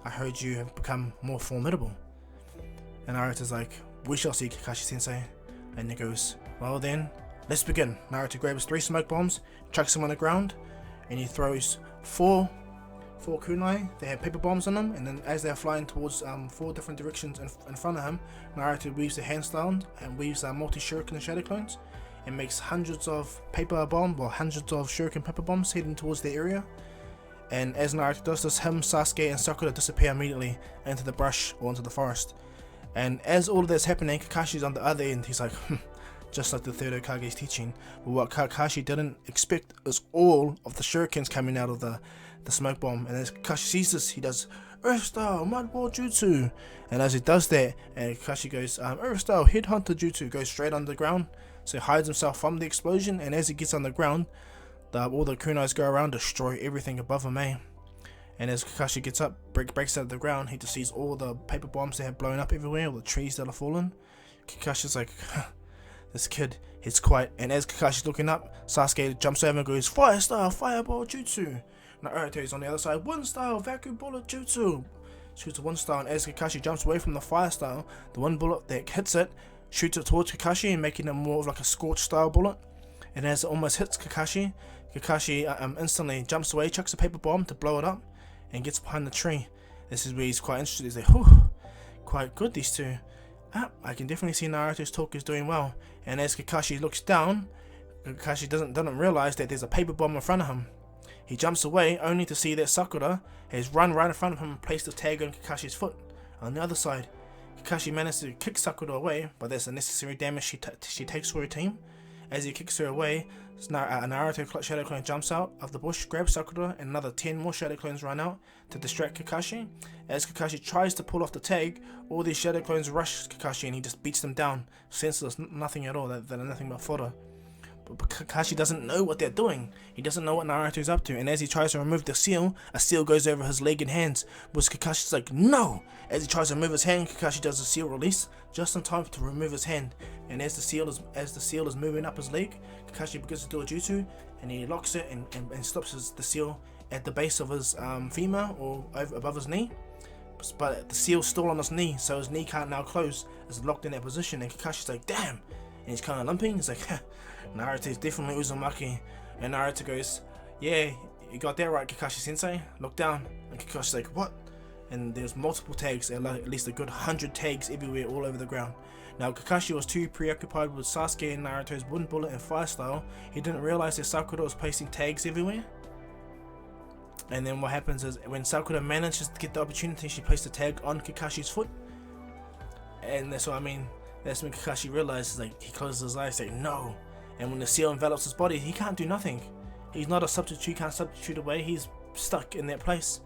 I heard you have become more formidable. And Naruto's like, we shall see, Kakashi Sensei. And he goes, well then, let's begin. Naruto grabs 3 smoke bombs, chucks them on the ground, and he throws 4 kunai. They have paper bombs on them, and then as they're flying towards 4 different directions in front of him, Naruto weaves a handstand and weaves multi-shuriken and shadow clones, and makes hundreds of shuriken pepper bombs heading towards the area. And as Naruto does this, him, Sasuke, and Sakura disappear immediately into the brush or into the forest. And as all of this happening, Kakashi's on the other end. He's like, just like the third Hokage's teaching. But what Kakashi didn't expect is all of the shurikens coming out of the the smoke bomb, and as Kakashi sees this, he does Earth Style Mud Ball Jutsu, and as he does that, and Kakashi goes Earth Style Headhunter Jutsu, goes straight underground, so he hides himself from the explosion, and as he gets underground, all the kunais go around, destroy everything above him, And as Kakashi gets up, breaks out of the ground, he just sees all the paper bombs that have blown up everywhere, all the trees that have fallen. Kakashi's like, this kid, he's quiet. And as Kakashi's looking up, Sasuke jumps over and goes, Fire Style Fireball Jutsu. Naruto's on the other side, 1 Style Vacuum Bullet Jutsu. Shoots a 1 Style, and as Kakashi jumps away from the Fire Style, the 1 bullet that hits it, shoots it towards Kakashi, making it more of like a Scorch Style bullet. And as it almost hits Kakashi, Kakashi instantly jumps away, chucks a paper bomb to blow it up, and gets behind the tree. This is where he's quite interested. He's like, whew, quite good these two. I can definitely see Naruto's talk is doing well. And as Kakashi looks down, Kakashi doesn't realize that there's a paper bomb in front of him. He jumps away only to see that Sakura has run right in front of him and placed a tag on Kakashi's foot. On the other side, Kakashi manages to kick Sakura away, but that's unnecessary damage she takes for her team. As he kicks her away, Naruto Shadow Clone jumps out of the bush, grabs Sakura, and another 10 more Shadow Clones run out to distract Kakashi. As Kakashi tries to pull off the tag, all these Shadow Clones rush Kakashi and he just beats them down, senseless, nothing at all, they're nothing but fodder. But Kakashi doesn't know what they're doing. He doesn't know what Naruto's up to, and as he tries to remove the seal, a seal goes over his leg and hands, which Kakashi's like, no! As he tries to remove his hand, Kakashi does a seal release, just in time to remove his hand. And as the seal is moving up his leg, Kakashi begins to do a jutsu, and he locks it and stops the seal at the base of his femur, or above his knee. But the seal's still on his knee, so his knee can't now close. It's locked in that position, and Kakashi's like, damn! And he's kind of limping. He's like, Naruto's definitely Uzumaki. And Naruto goes, yeah, you got that right, Kakashi-sensei. Look down. And Kakashi's like, what? And there's multiple tags, at least a good 100 tags everywhere, all over the ground. Now, Kakashi was too preoccupied with Sasuke and Naruto's Wooden Bullet and Fire Style, he didn't realize that Sakura was placing tags everywhere. And then what happens is, when Sakura manages to get the opportunity, she placed a tag on Kakashi's foot. And that's what I mean. That's when Kakashi realizes, like, he closes his eyes, like, no. And when the seal envelops his body, he can't do nothing. He's not a substitute, can't substitute away, he's stuck in that place.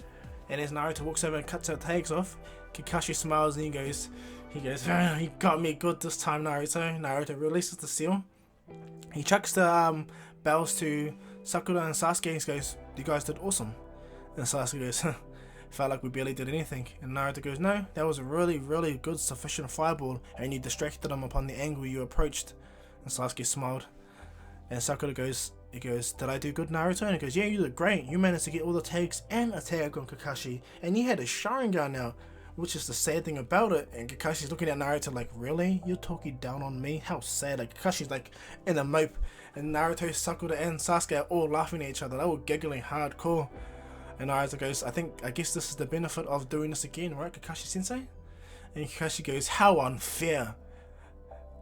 And as Naruto walks over and cuts her tags off, Kakashi smiles and he goes, he got me good this time, Naruto. Naruto releases the seal. He chucks the bells to Sakura and Sasuke and he goes, you guys did awesome. And Sasuke goes, felt like we barely did anything. And Naruto goes, no, that was a really, really good, sufficient fireball, and you distracted him upon the angle you approached. And Sasuke smiled. And Sakura goes, did I do good, Naruto? And he goes, yeah, you did great. You managed to get all the tags and a tag on Kakashi, and you had a Sharingan now, which is the sad thing about it. And Kakashi's looking at Naruto like, really? You're talking down on me? How sad. Like, Kakashi's like in a mope, and Naruto, Sakura, and Sasuke are all laughing at each other. They were giggling hardcore. And Naruto goes, I guess this is the benefit of doing this again, right, Kakashi-sensei? And Kakashi goes, how unfair.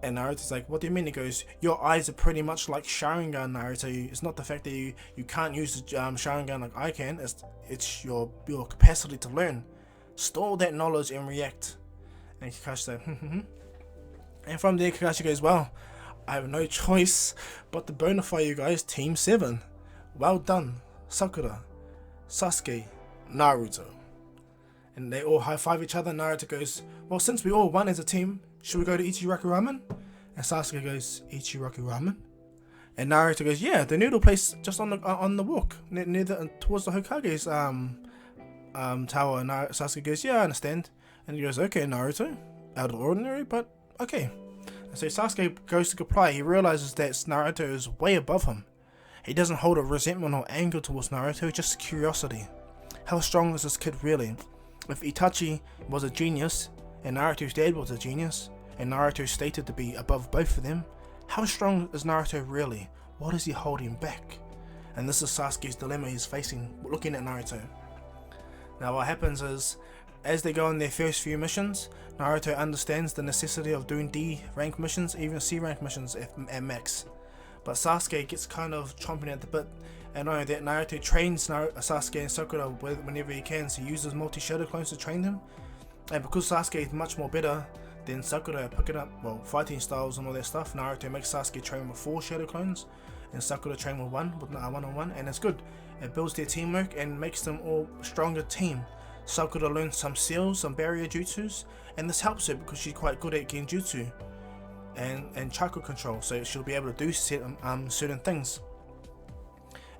And Naruto's like, what do you mean? He goes, your eyes are pretty much like Sharingan, Naruto. It's not the fact that you can't use the Sharingan like I can. It's your capacity to learn. Store that knowledge and react. And Kakashi's like, And from there, Kakashi goes, well, I have no choice but to bonafide you guys, Team 7. Well done, Sakura, Sasuke, Naruto. And they all high-five each other. Naruto goes, well, since we all won as a team, should we go to Ichiraku Ramen? And Sasuke goes, Ichiraku Ramen? And Naruto goes, yeah, the noodle place just on the walk, towards the Hokage's tower. And Sasuke goes, yeah, I understand. And he goes, okay, Naruto, out of the ordinary, but okay. And so Sasuke goes to comply. He realizes that Naruto is way above him. He doesn't hold a resentment or anger towards Naruto, just curiosity. How strong is this kid really? If Itachi was a genius, and Naruto's dad was a genius, and Naruto stated to be above both of them, how strong is Naruto really? What is he holding back? And this is Sasuke's dilemma he's facing, looking at Naruto. Now what happens is, as they go on their first few missions, Naruto understands the necessity of doing D rank missions, even C rank missions at max. But Sasuke gets kind of chomping at the bit, and I know that Naruto trains Sasuke and Sakura whenever he can, so he uses multi-shadow clones to train them. And because Sasuke is much more better than Sakura at picking up, well, fighting styles and all that stuff, Naruto makes Sasuke train with 4 shadow clones, and Sakura train with one on one, and it's good. It builds their teamwork and makes them all a stronger team. Sakura learns some seals, some barrier jutsus, and this helps her because she's quite good at genjutsu and chakra control, so she'll be able to do certain things.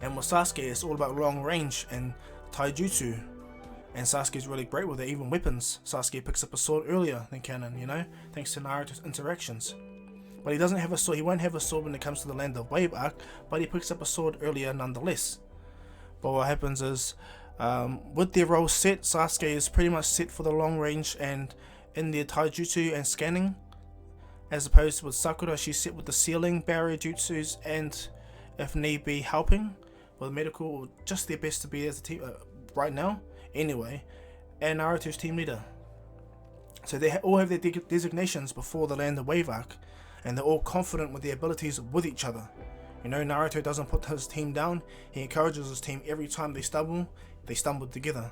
And with Sasuke, it's all about long range and taijutsu, and Sasuke's really great with it, even weapons. Sasuke picks up a sword earlier than canon, thanks to Naruto's interactions. But he doesn't have a sword. He won't have a sword when it comes to the Land of Wave arc, but he picks up a sword earlier nonetheless. But what happens is, with their roles set, Sasuke is pretty much set for the long range and in their taijutsu and scanning, as opposed to with Sakura, she's set with the sealing, barrier jutsus, and if need be, helping with medical, or just their best to be as a team right now, anyway. And Naruto's team leader. So they all have their designations before the Land of Wave arc, and they're all confident with their abilities with each other. Naruto doesn't put his team down. He encourages his team every time they stumble together.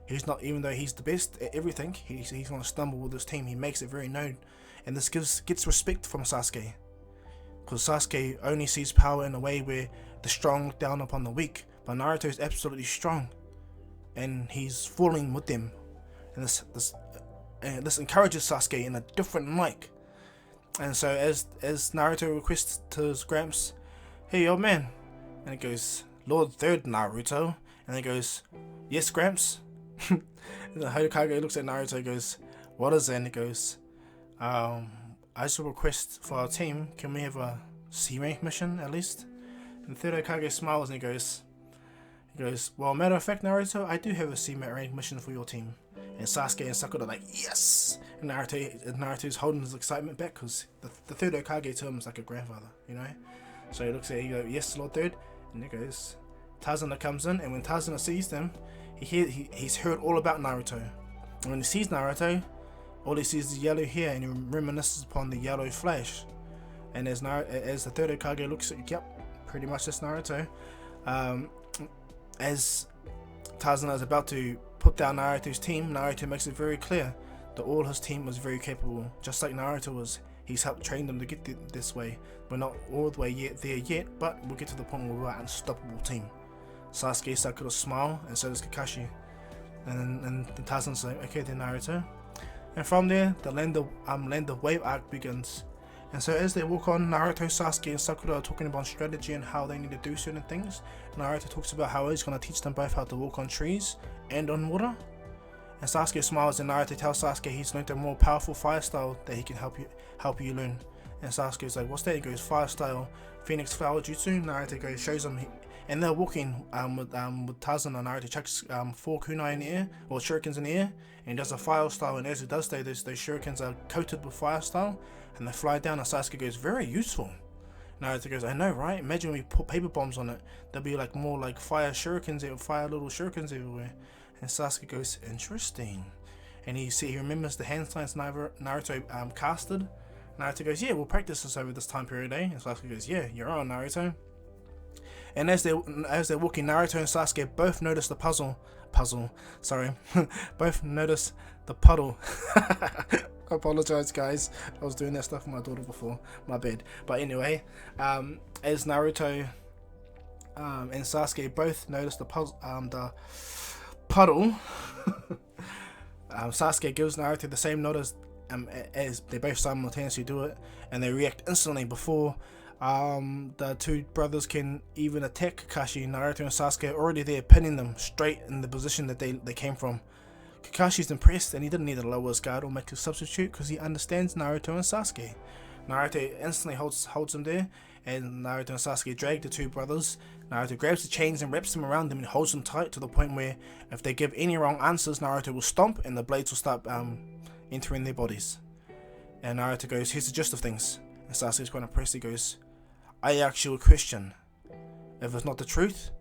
He's not, even though he's the best at everything, he's going to stumble with his team. He makes it very known, and this gets respect from Sasuke, because Sasuke only sees power in a way where the strong look down upon the weak, but Naruto is absolutely strong, and he's falling with them, and this encourages Sasuke in a different light. And so as Naruto requests to his Gramps, "Hey, old man," and he goes, "Lord Third Naruto," and he goes, "Yes, Gramps." The Hokage looks at Naruto and goes, "What is it?" And he goes, "I just request for our team, can we have a C rank mission at least?" And Third Hokage smiles and he goes, "Well, matter of fact, Naruto, I do have a C rank mission for your team." And Sasuke and Sakura are like, "Yes!" And Naruto's holding his excitement back, because the Third Hokage to him is like a grandfather, So he looks at it, he goes, "Yes, Lord Third." And he goes, Tazuna comes in, and when Tazuna sees them, he's heard all about Naruto. And when he sees Naruto, all he sees is yellow hair, and he reminisces upon the yellow flash. And as the Third Hokage looks at, yep, pretty much that's Naruto. As Tazuna is about to put down Naruto's team, Naruto makes it very clear that all his team was very capable, just like Naruto was. He's helped train them to get this way. We're not all the way there yet, but we'll get to the point where we're an unstoppable team. Sasuke, Sakura smile, and so does Kakashi. And Tazuna's like, "Okay then, Naruto." And from there, the Land of Wave arc begins. And so as they walk on, Naruto, Sasuke, and Sakura are talking about strategy and how they need to do certain things. Naruto talks about how he's going to teach them both how to walk on trees and on water. And Sasuke smiles, and Naruto tells Sasuke he's learned a more powerful fire style that he can help you learn. And Sasuke's like, "What's that?" He goes, "Fire style, Phoenix Flower Jutsu." Naruto shows him, and they're walking with Tazuna. Naruto chucks 4 kunai in the air, or shurikens in the air, and he does a fire style, and as he does those shurikens are coated with fire style, and they fly down, and Sasuke goes, "Very useful." Naruto goes, "I know, right? Imagine when we put paper bombs on it, there'll be like more like fire little shurikens everywhere." And Sasuke goes, "Interesting." And he remembers the hand signs Naruto casted. Naruto goes, "Yeah, we'll practice this over this time period, eh?" And Sasuke goes, "Yeah, you're on, Naruto." And as they're walking, Naruto and Sasuke both notice the both notice the puddle. I apologize, guys. I was doing that stuff with my daughter before. My bad. But anyway, as Naruto and Sasuke both notice the puddle, Sasuke gives Naruto the same nod as they both simultaneously do it, and they react instantly before the two brothers can even attack Kakashi. Naruto and Sasuke are already there, pinning them straight in the position that they came from. Kakashi's impressed, and he didn't need to lower his guard or make a substitute because he understands Naruto and Sasuke. Naruto instantly holds him there, and Naruto and Sasuke drag the two brothers. Naruto grabs the chains and wraps them around them and holds them tight to the point where if they give any wrong answers, Naruto will stomp and the blades will start entering their bodies. And Naruto goes, "Here's the gist of things." And Sasuke's quite impressed. He goes, "I ask you a question. If it's not the truth,"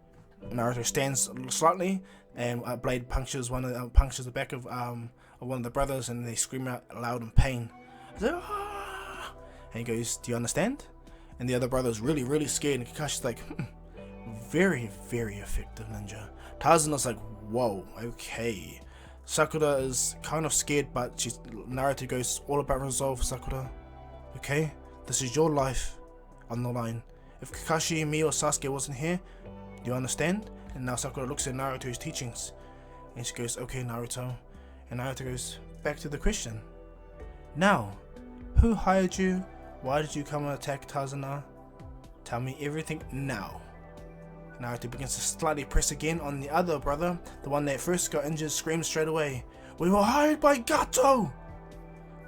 Naruto stands slightly, and a blade punctures the back of one of the brothers, and they scream out loud in pain. "Ah!" And he goes, "Do you understand?" And the other brother's really, really scared, and Kakashi's like, "Very, very effective, ninja." Tazuna's like, "Whoa, okay." Sakura is kind of scared, but Naruto goes, "All about resolve, Sakura. Okay? This is your life on the line. If Kakashi, me, or Sasuke wasn't here, do you understand?" And now Sakura looks at Naruto's teachings, and she goes, okay, Naruto. And Naruto goes, back to the question. Now, who hired you? Why did you come and attack Tazuna? Tell me everything now. Naruto begins to slightly press again on the other brother, the one that first got injured, screams straight away, we were hired by Gato!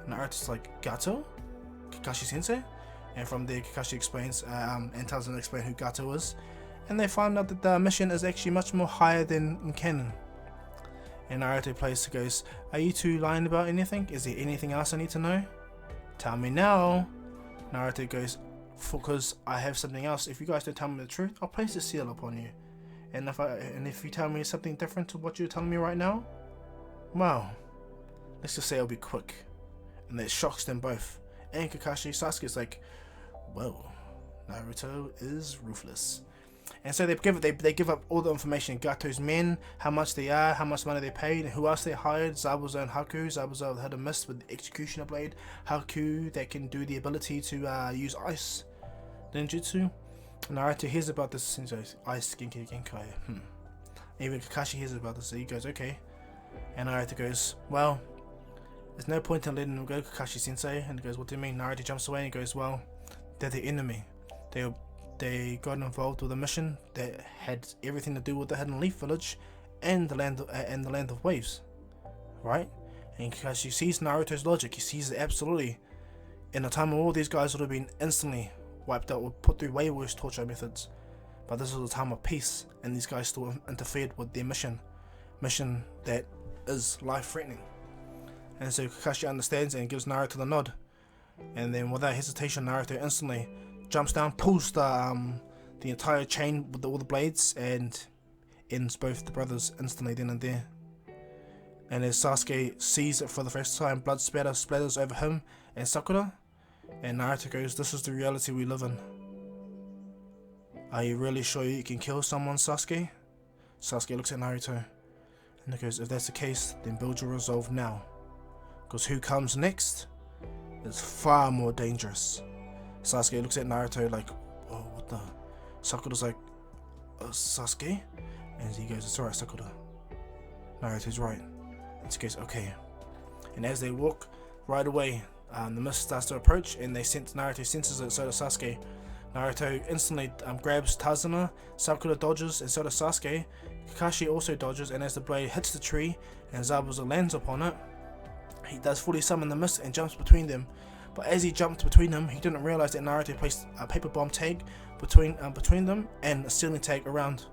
Naruto's like, Gato? Kakashi Sensei? And from there Kakashi explains, and tells them to explain who Gato is. And they find out that the mission is actually much more higher than in canon. And Naruto plays goes, are you two lying about anything? Is there anything else I need to know? Tell me now. Naruto goes, because I have something else. If you guys don't tell me the truth, I'll place a seal upon you. And if you tell me something different to what you're telling me right now, well, let's just say it'll be quick. And that shocks them both. And Kakashi, Sasuke's like, whoa, Naruto is ruthless. And so they give up all the information, Gato's men, how much they are, how much money they paid, and who else they hired, Zabuza and Haku. Zabuza had a mist with the executioner blade, Haku that can do the ability to use ice ninjutsu. Naruto hears about this and goes, ice Genkai Genkai. Even Kakashi hears about this, so he goes, okay. And Naruto goes, well, there's no point in letting him go, Kakashi Sensei. And he goes, what do you mean? Naruto jumps away and he goes, well, they're the enemy. They got involved with a mission that had everything to do with the Hidden Leaf Village and the land of waves, right? And Kakashi sees Naruto's logic, he sees it absolutely. In a time where all these guys would have been instantly wiped out or put through way worse torture methods, but this was a time of peace, and these guys still interfered with their mission that is life-threatening. And so Kakashi understands and gives Naruto the nod, and then without hesitation, Naruto instantly jumps down, pulls the entire chain with all the blades, and ends both the brothers instantly then and there. And as Sasuke sees it for the first time, blood splatters over him and Sakura, and Naruto goes, this is the reality we live in. Are you really sure you can kill someone, Sasuke? Sasuke looks at Naruto and he goes, if that's the case, then build your resolve now, because who comes next is far more dangerous. Sasuke looks at Naruto like, oh, what the? Sakura's like, Sasuke? And he goes, it's alright, Sakura. Naruto's right. And she goes, okay. And as they walk right away, the mist starts to approach, and Naruto senses it, so does Sasuke. Naruto instantly grabs Tazuna, Sakura dodges, and so does Sasuke. Kakashi also dodges, and as the blade hits the tree and Zabuza lands upon it, he does fully summon the mist and jumps between them. But as he jumped between them, he didn't realize that Naruto placed a paper bomb tag between them and a ceiling tag around.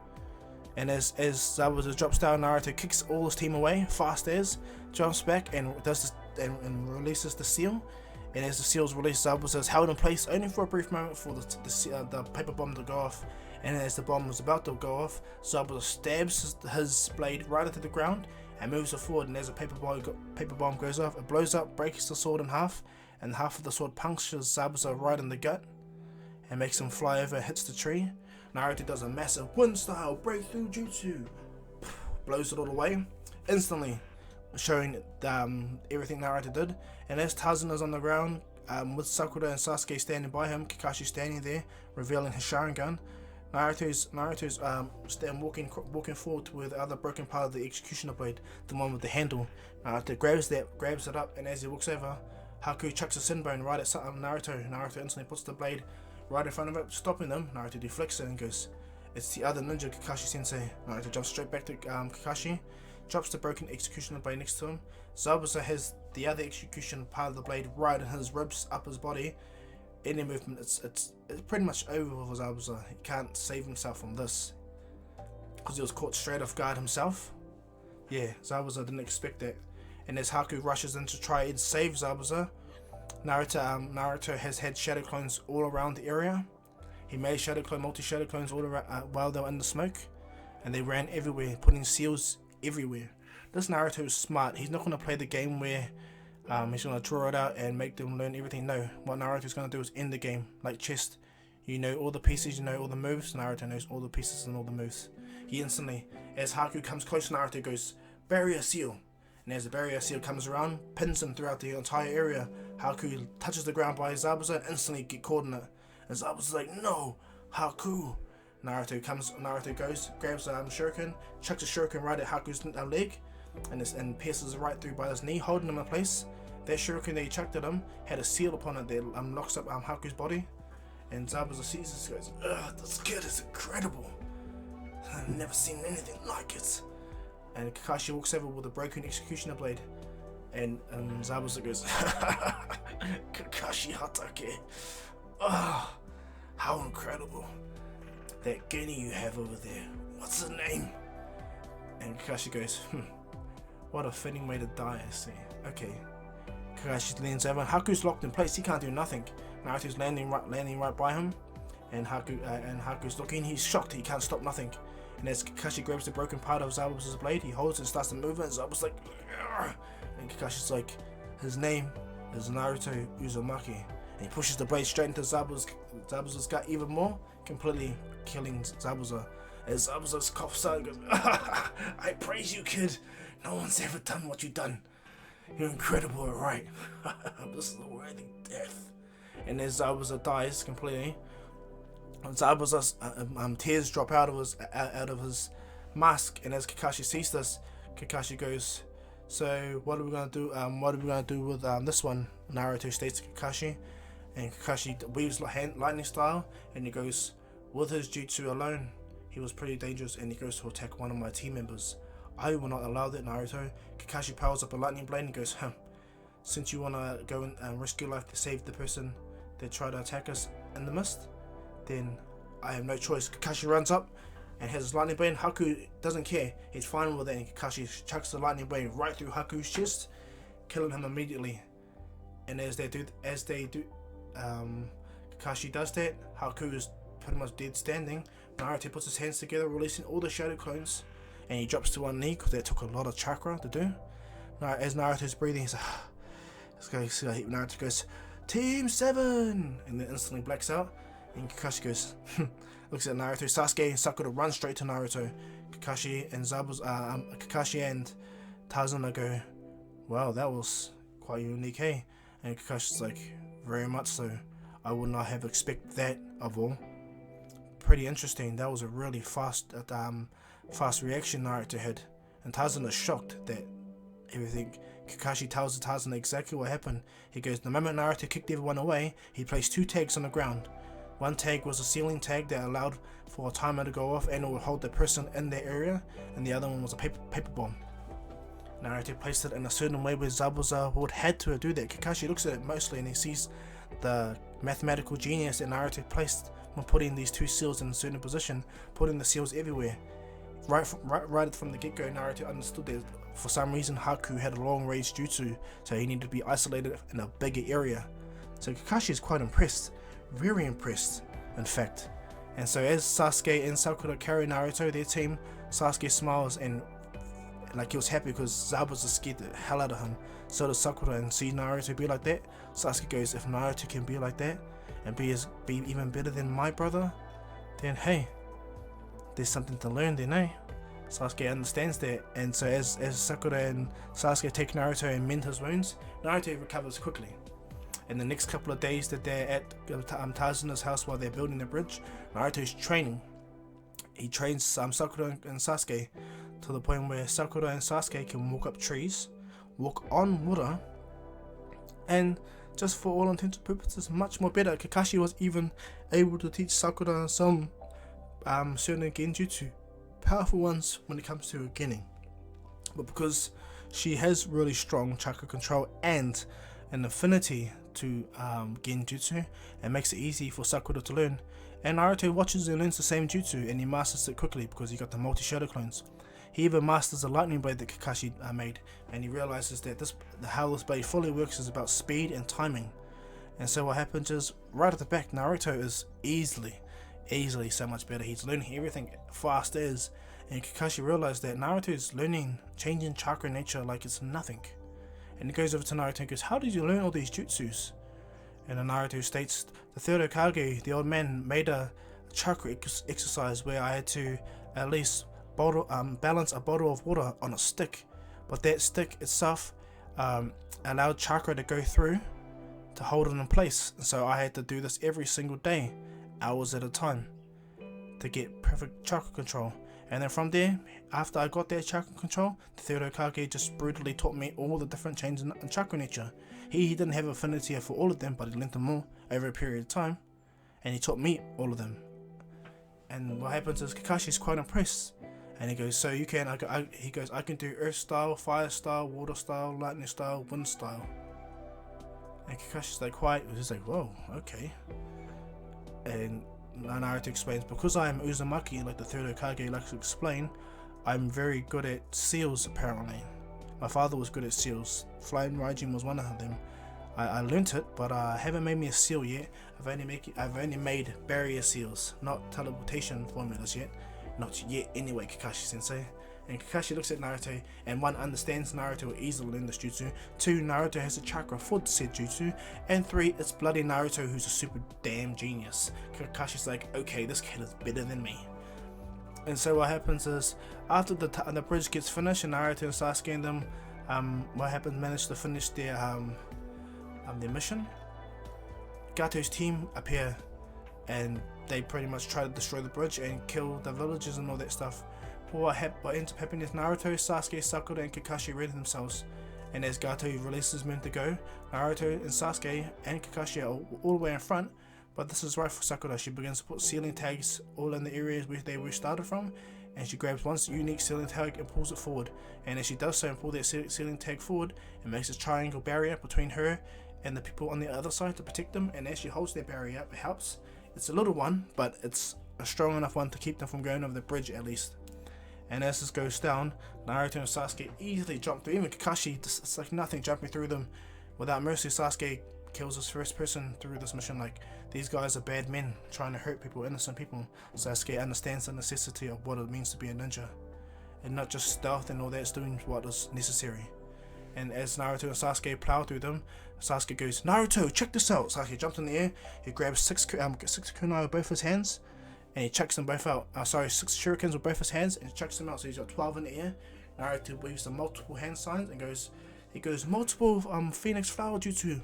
And as Zabuza drops down, Naruto kicks all his team away, fast as, jumps back and does this, and releases the seal. And as the seal is released, Zabuza is held in place only for a brief moment for the paper bomb to go off. And as the bomb was about to go off, Zabuza stabs his blade right into the ground and moves it forward. And as the paper bomb goes off, it blows up, breaks the sword in half, and half of the sword punctures Zabuza right in the gut and makes him fly over and hits the tree. Naruto does a massive wind-style breakthrough jutsu, blows it all away, instantly showing everything Naruto did. And as Tazuna's on the ground, with Sakura and Sasuke standing by him, Kakashi standing there, revealing his Sharingan, Naruto's walking forward with the other broken part of the executioner blade, the one with the handle. Naruto grabs it up, and as he walks over, Haku chucks a Sinbone right at Naruto. Naruto instantly puts the blade right in front of it, stopping them. Naruto deflects it and goes, it's the other ninja, Kakashi Sensei. Naruto jumps straight back to Kakashi, drops the broken executioner blade next to him. Zabuza has the other execution part of the blade right in his ribs, up his body. Any movement, it's pretty much over for Zabuza. He can't save himself from this, because he was caught straight off guard himself. Yeah, Zabuza didn't expect that. And as Haku rushes in to try and save Zabuza, Naruto has had shadow clones all around the area. He made multi-shadow clones all around while they were in the smoke, and they ran everywhere, putting seals everywhere. This Naruto is smart. He's not going to play the game where he's going to draw it out and make them learn everything. No, what Naruto's going to do is end the game, like chess. You know all the pieces, you know all the moves. Naruto knows all the pieces and all the moves. He instantly, as Haku comes close, Naruto goes, barrier seal. And as the barrier seal comes around, pins him throughout the entire area. Haku touches the ground by Zabuza and instantly get caught in it. And Zabuza's like, no, Haku. Naruto goes, grabs shuriken, chucks a shuriken right at Haku's leg, and pierces it right through by his knee, holding him in place. That shuriken that he chucked at him had a seal upon it that locks up Haku's body. And Zabuza sees this, goes, "Ugh, this kid is incredible. I've never seen anything like it." And Kakashi walks over with a broken executioner blade. And Zabuza goes, "Kakashi Hatake. Oh, how incredible. That Geni you have over there, what's his name?" And Kakashi goes, "What a fitting way to die, I see. Okay." Kakashi leans over, Haku's locked in place, he can't do nothing. Naruto's landing right by him, and Haku's looking, he's shocked, he can't stop nothing. And as Kakashi grabs the broken part of Zabuza's blade, he holds it and starts to move it, and Zabuza's like, "Argh!" And Kakashi's like, "His name is Naruto Uzumaki." And he pushes the blade straight into Zabuza's gut even more, completely killing Zabuza. As Zabuza coughs out and goes, "I praise you, kid. No one's ever done what you've done. You're incredible, right? This is a worthy death." And as Zabuza dies completely, Zabuza's tears drop out of his mask. And as Kakashi sees this, Kakashi goes, "So what are we gonna do? What are we gonna do with this one?" Naruto states to Kakashi, and Kakashi weaves lightning style, and he goes, "With his jutsu alone, he was pretty dangerous, and he goes to attack one of my team members. I will not allow that, Naruto." Kakashi powers up a lightning blade and goes, "Since you wanna go and risk your life to save the person that tried to attack us in the mist, then I have no choice." Kakashi runs up and has his lightning blade. Haku doesn't care, he's fine with it, and Kakashi chucks the lightning blade right through Haku's chest, killing him immediately. And as Kakashi does that, Haku is pretty much dead standing. Naruto puts his hands together, releasing all the shadow clones, and he drops to one knee because that took a lot of chakra to do. Now, as Naruto's breathing, he's like, Naruto goes, "Team 7!" and then instantly blacks out. And Kakashi goes, looks at Naruto. Sasuke and Sakura run straight to Naruto. Kakashi and Tazuna go, "Wow, that was quite unique, hey?" And Kakashi's like, "Very much so. I would not have expected that of all. Pretty interesting. That was a really fast reaction Naruto had." And Tazuna's shocked that everything. Kakashi tells Tazuna exactly what happened. He goes, "The moment Naruto kicked everyone away, he placed 2 tags on the ground. One tag was a ceiling tag that allowed for a timer to go off and it would hold the person in that area, and the other one was a paper bomb. Naruto placed it in a certain way where Zabuza would had to do that." Kakashi looks at it mostly and he sees the mathematical genius that Naruto placed when putting these 2 seals in a certain position, putting the seals everywhere. Right from the get-go, Naruto understood that for some reason Haku had a long-range jutsu, so he needed to be isolated in a bigger area. So Kakashi is quite impressed, very impressed, in fact. And so as Sasuke and Sakura carry Naruto, their team, Sasuke smiles and like he was happy because Zabuza scared the hell out of him. So does Sakura, and see Naruto be like that. Sasuke goes, "If Naruto can be like that and be even better than my brother, then hey, there's something to learn then, eh?" Sasuke understands that, and so as Sakura and Sasuke take Naruto and mend his wounds, Naruto recovers quickly. In the next couple of days that they're at Tazuna's house while they're building the bridge, Naruto's training. He trains Sakura and Sasuke to the point where Sakura and Sasuke can walk up trees, walk on water, and just for all intents and purposes, much more better. Kakashi was even able to teach Sakura some certain genjutsu, powerful ones when it comes to genin. But because she has really strong chakra control and an affinity to genjutsu, it makes it easy for Sakura to learn. And Naruto watches and learns the same jutsu, and he masters it quickly because he got the multi-shadow clones. He even masters the lightning blade that Kakashi made, and he realizes that how this blade fully works is about speed and timing. And so what happens is, right at the back, Naruto is easily so much better. He's learning everything fast as, and Kakashi realized that Naruto is learning, changing chakra nature like it's nothing. And he goes over to Naruto and goes, "How did you learn all these jutsus?" And then Naruto states, "The third Hokage, the old man, made a chakra exercise where I had to at least balance a bottle of water on a stick, but that stick itself allowed chakra to go through to hold it in place, and so I had to do this every single day, hours at a time. to get perfect chakra control. And then from there, after I got that chakra control, the third Hokage just brutally taught me all the different changes in chakra nature. He didn't have affinity for all of them, but he learned them all over a period of time, and he taught me all of them. And what happens is Kakashi's quite impressed, and he goes, so you can, he goes, I can do earth style, fire style, water style, lightning style, wind style. And Kakashi's like quiet, he's just like, whoa, okay. And Naruto explains, because I am Uzumaki, like the third Hokage likes to explain, I'm very good at seals apparently. My father was good at seals. Flying Raijin was one of them. I learnt it, but I haven't made me a seal yet. I've only made barrier seals, not teleportation formulas yet. Not yet anyway, Kakashi sensei. And Kakashi looks at Naruto, and one, understands Naruto will easily learn this jutsu. 2, Naruto has a chakra for said jutsu. And 3, it's bloody Naruto who's a super damn genius. Kakashi's like, okay, this kid is better than me. And so what happens is, after the bridge gets finished and Naruto and Sasuke and them, what happens, manage to finish their mission, Gato's team appear, and they pretty much try to destroy the bridge and kill the villagers and all that stuff. But what ends up happening is Naruto, Sasuke, Sakura and Kakashi ready themselves, and as Gato releases men to go, Naruto and Sasuke and Kakashi are all the way in front. But this is right for Sakura. She begins to put ceiling tags all in the areas where they were started from, and she grabs one unique ceiling tag and pulls it forward. And as she does so and pulls that ceiling tag forward, it makes a triangle barrier between her and the people on the other side to protect them. And as she holds that barrier up, it helps. It's a little one, but it's a strong enough one to keep them from going over the bridge at least. And as this goes down, Naruto and Sasuke easily jump through. Even Kakashi, it's like nothing jumping through them. Without mercy, Sasuke kills his first person through this mission. Like, these guys are bad men trying to hurt people, innocent people. Sasuke understands the necessity of what it means to be a ninja, and not just stealth and all that, it's doing what is necessary. And as Naruto and Sasuke plow through them, Sasuke goes, Naruto, check this out. Sasuke jumps in the air, he grabs 6 kunai with both his hands, and he chucks them both out. 6 shurikens with both his hands, and he chucks them out, so he's got 12 in the air. Naruto waves the multiple hand signs and he goes multiple phoenix flower jutsu.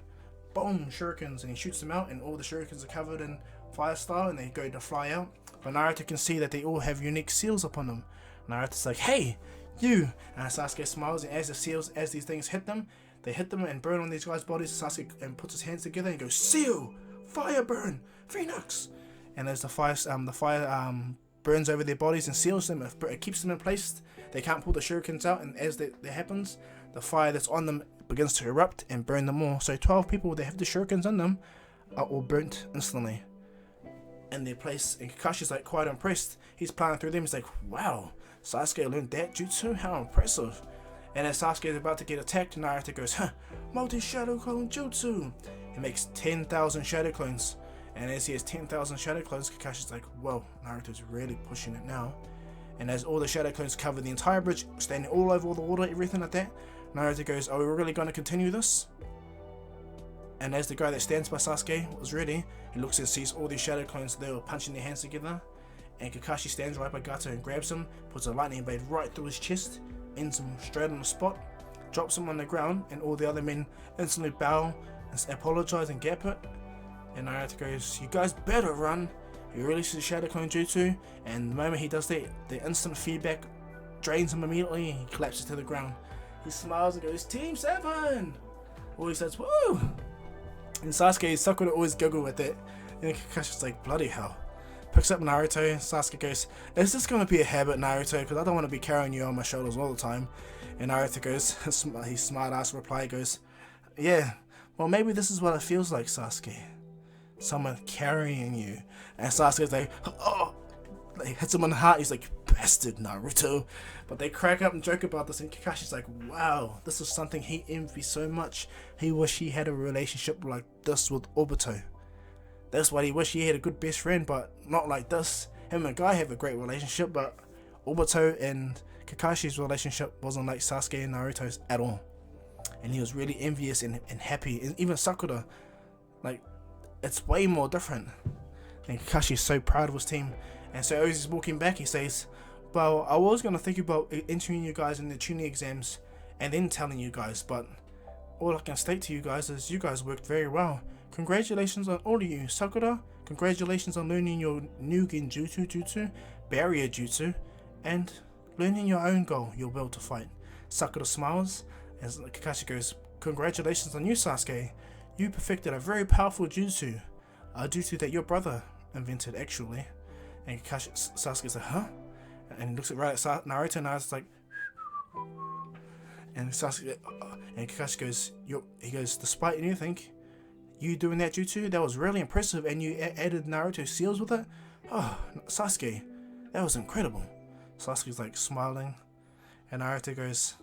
Boom, shurikens, and he shoots them out, and all the shurikens are covered in fire style, and they go to fly out. But Naruto can see that they all have unique seals upon them. Naruto's like, hey, you! And Sasuke smiles, and as these things hit them, they hit them and burn on these guys' bodies. Sasuke and puts his hands together and goes, seal, fire burn, phoenix. And as the fire burns over their bodies and seals them, it keeps them in place. They can't pull the shurikens out, and as that happens, the fire that's on them begins to erupt and burn them all. So 12 people that have the shurikens on them are all burnt instantly in their place. And Kakashi's like quite impressed. He's plowing through them. He's like, wow, Sasuke learned that jutsu? How impressive. And as Sasuke is about to get attacked, Naruto goes, multi-shadow clone jutsu. He makes 10,000 shadow clones. And as he has 10,000 shadow clones, Kakashi's like, whoa, Naruto's really pushing it now. And as all the shadow clones cover the entire bridge, standing all over all the water, everything like that, Naruto goes, are we really going to continue this? And as the guy that stands by Sasuke was ready, he looks and sees all these shadow clones. They were punching their hands together, and Kakashi stands right by Gato and grabs him, puts a lightning blade right through his chest, ends him straight on the spot, drops him on the ground, and all the other men instantly bow and apologize and gap it. And Naruto goes, you guys better run. He releases the shadow clone jutsu, and the moment he does that, the instant feedback drains him immediately, and he collapses to the ground. He smiles and goes, Team 7! Or he says, woo! And Sakura always giggle at that. And Kakashi's like, bloody hell. Picks up Naruto. Sasuke goes, is this going to be a habit, Naruto? Because I don't want to be carrying you on my shoulders all the time. And Naruto goes, his smart ass reply goes, yeah, well maybe this is what it feels like, Sasuke. Someone carrying you. And Sasuke's like, oh! Like, hits him on the heart. He's like, bastard, Naruto. But they crack up and joke about this, and Kakashi's like, wow, this is something he envies so much. He wish he had a relationship like this with Obito. That's why he wish he had a good best friend, but not like this. Him and Guy have a great relationship, but Obito and Kakashi's relationship wasn't like Sasuke and Naruto's at all. And he was really envious and happy. And even Sakura, like, it's way more different. And Kakashi's so proud of his team. And so as he's walking back, he says, well, I was going to think about entering you guys in the Chunin exams and then telling you guys, but all I can state to you guys is you guys worked very well. Congratulations on all of you, Sakura, Congratulations on learning your new Genjutsu, barrier jutsu, and learning your own goal, your will to fight. Sakura smiles as Kakashi goes, congratulations on you, Sasuke. You perfected a very powerful jutsu. A jutsu that your brother invented, actually. And Sasuke's like, huh? And he looks at Naruto, and Naruto's like, and Kakashi goes, he goes, despite anything, you doing that jutsu, that was really impressive, and you added Naruto seals with it? Oh, Sasuke, that was incredible. Sasuke's like smiling, and Naruto goes,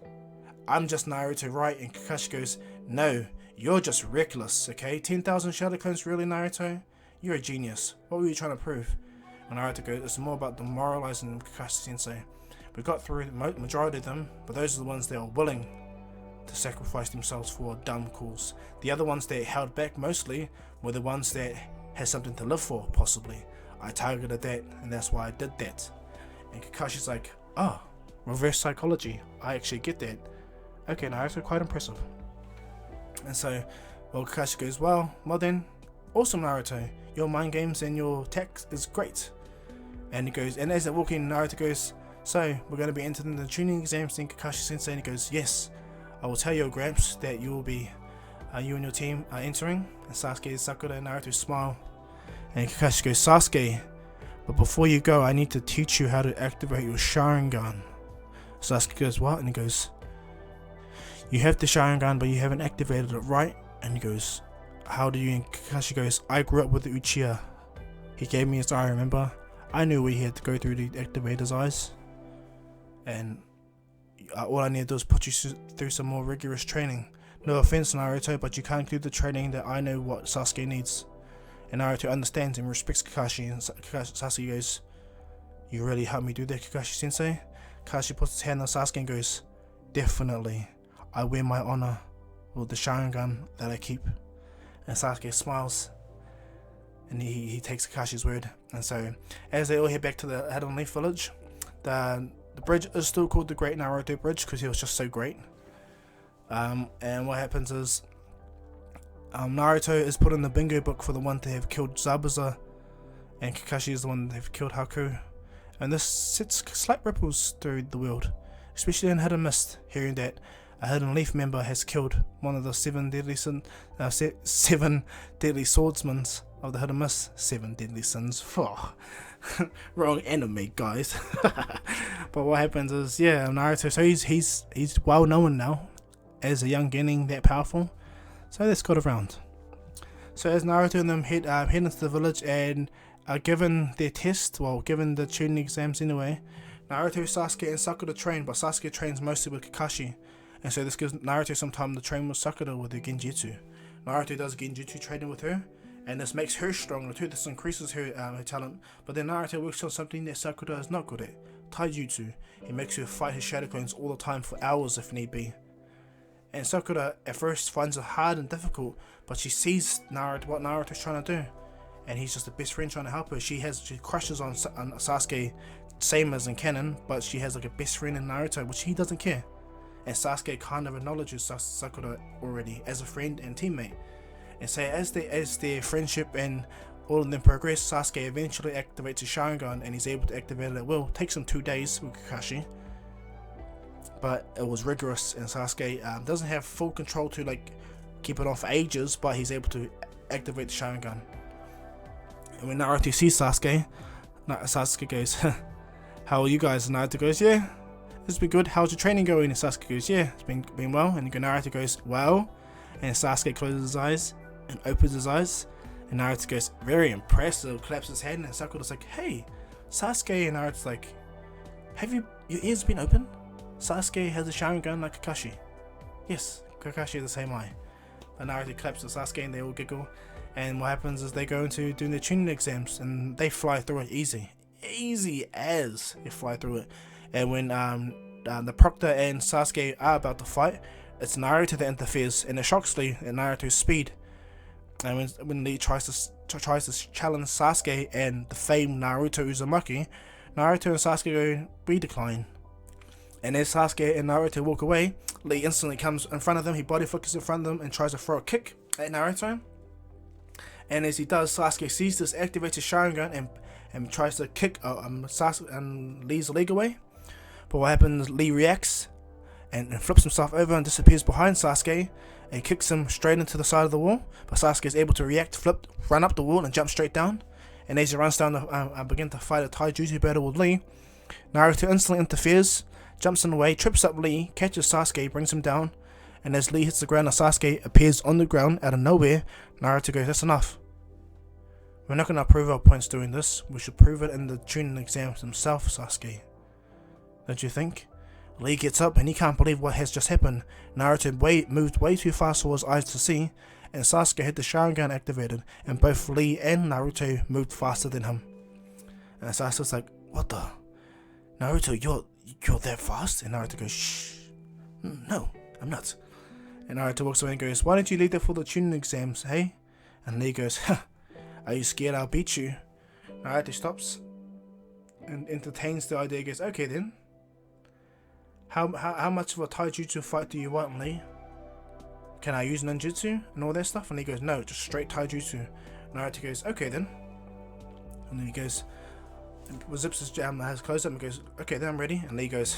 I'm just Naruto, right? And Kakashi goes, no, you're just reckless, okay? 10,000 shadow clones, really, Naruto? You're a genius. What were you trying to prove? And Naruto goes, it's more about demoralizing Kakashi Sensei. We got through the majority of them, but those are the ones that are willing to sacrifice themselves for a dumb cause. The other ones that held back mostly were the ones that had something to live for, possibly. I targeted that, and that's why I did that. And Kakashi's like, oh, reverse psychology. I actually get that. Okay, Naruto, quite impressive. And so, well, Kakashi goes, well then, awesome, Naruto. Your mind games and your tech is great. And he goes, and as they're walking, Naruto goes, so we're going to be entering the Chunin exams. And Kakashi Sensei, and he goes, yes, I will tell your Gramps that you will be, you and your team are entering. And Sasuke, Sakura, and Naruto smile. And Kakashi goes, Sasuke, but before you go, I need to teach you how to activate your Sharingan. Sasuke goes, what? And he goes, you have the Sharingan, but you haven't activated it, right? And he goes, how do you? And Kakashi goes, I grew up with the Uchiha. He gave me his eye, remember? I knew he had to go through to activate his eyes. And all I need to do is put you through some more rigorous training. No offense, Naruto, but you can't include the training that I know what Sasuke needs. And Naruto understands and respects Kakashi, and Sasuke goes, you really helped me do that, Kakashi Sensei? Kakashi puts his hand on Sasuke and goes, definitely. I wear my honor with the Sharingan that I keep. And Sasuke smiles, and he takes Kakashi's word. And so, as they all head back to the Hidden Leaf Village, the bridge is still called the Great Naruto Bridge because he was just so great. And what happens is, Naruto is put in the bingo book for the one to have killed Zabuza, and Kakashi is the one to have killed Haku. And this sets slight ripples through the world, especially in Hidden Mist, hearing that a Hidden Leaf member has killed one of the seven deadly swordsmen of the Hidden Mist. 7 deadly sins. Wrong anime, guys. But what happens is, yeah, Naruto. So he's well known now as a young genin that powerful. So that's got around. So as Naruto and them head into the village and are given their test, well, given the Chunin exams anyway, Naruto, Sasuke, and Sakura train, but Sasuke trains mostly with Kakashi. And so this gives Naruto some time to train with Sakura with her Genjutsu. Naruto does Genjutsu training with her, and this makes her stronger too. This increases her talent. But then Naruto works on something that Sakura is not good at, Taijutsu. He makes her fight his shadow clones all the time for hours if need be. And Sakura at first finds it hard and difficult, but she sees what Naruto's trying to do, and he's just the best friend trying to help her. She crushes on Sasuke, same as in canon, but she has like a best friend in Naruto, which he doesn't care. And Sasuke kind of acknowledges Sakura already as a friend and teammate. And so as their friendship and all of them progress, Sasuke eventually activates his Sharingan, and he's able to activate it at will. Takes him 2 days with Kakashi, but it was rigorous, and Sasuke doesn't have full control to like keep it on for ages, but he's able to activate the Sharingan. And when Naruto sees Sasuke goes, how are you guys? And Naruto goes, yeah, it's been good. How's your training going? And Sasuke goes, yeah, it's been well. And Naruto goes, well. And Sasuke closes his eyes and opens his eyes, and Naruto goes, very impressive, claps his hand, and Sakura's like, hey, Sasuke. And Naruto's like, have your ears been open? Sasuke has a Sharingan like Kakashi. Yes, Kakashi has the same eye. And Naruto claps at Sasuke, and they all giggle. And what happens is they go into doing their Chunin exams, and they fly through it easy as they fly through it. And when the proctor and Sasuke are about to fight, it's Naruto that interferes, and it shocks Lee at Naruto's speed. And when Lee tries to challenge Sasuke and the famed Naruto Uzumaki, Naruto and Sasuke go, we decline. And as Sasuke and Naruto walk away, Lee instantly comes in front of them. He body flickers in front of them and tries to throw a kick at Naruto. And as he does, Sasuke sees this activated Sharingan and tries to kick Sasuke and Lee's leg away. But what happens, Lee reacts and flips himself over and disappears behind Sasuke and kicks him straight into the side of the wall. But Sasuke is able to react, flip, run up the wall and jump straight down. And as he runs down and begins to fight a taijutsu battle with Lee, Naruto instantly interferes, jumps in the way, trips up Lee, catches Sasuke, brings him down. And as Lee hits the ground and Sasuke appears on the ground out of nowhere, Naruto goes, "That's enough. We're not going to prove our points doing this. We should prove it in the Chunin exams himself, Sasuke. Don't you think?" Lee gets up and he can't believe what has just happened. Naruto moved way too fast for his eyes to see, and Sasuke had the Sharingan activated, and both Lee and Naruto moved faster than him. And Sasuke's like, "What the? Naruto, you're that fast?" And Naruto goes, "Shh. No, I'm not." And Naruto walks away and goes, "Why don't you leave that for the Chunin exams, hey?" And Lee goes, "Are you scared I'll beat you?" Naruto stops and entertains the idea. He goes, "Okay then. How much of a taijutsu fight do you want, Lee? Can I use ninjutsu and all that stuff?" And he goes, "No, just straight taijutsu." Naruto goes, "Okay then." And then he goes, zips his clothes up and goes, "Okay then, I'm ready." And Lee goes,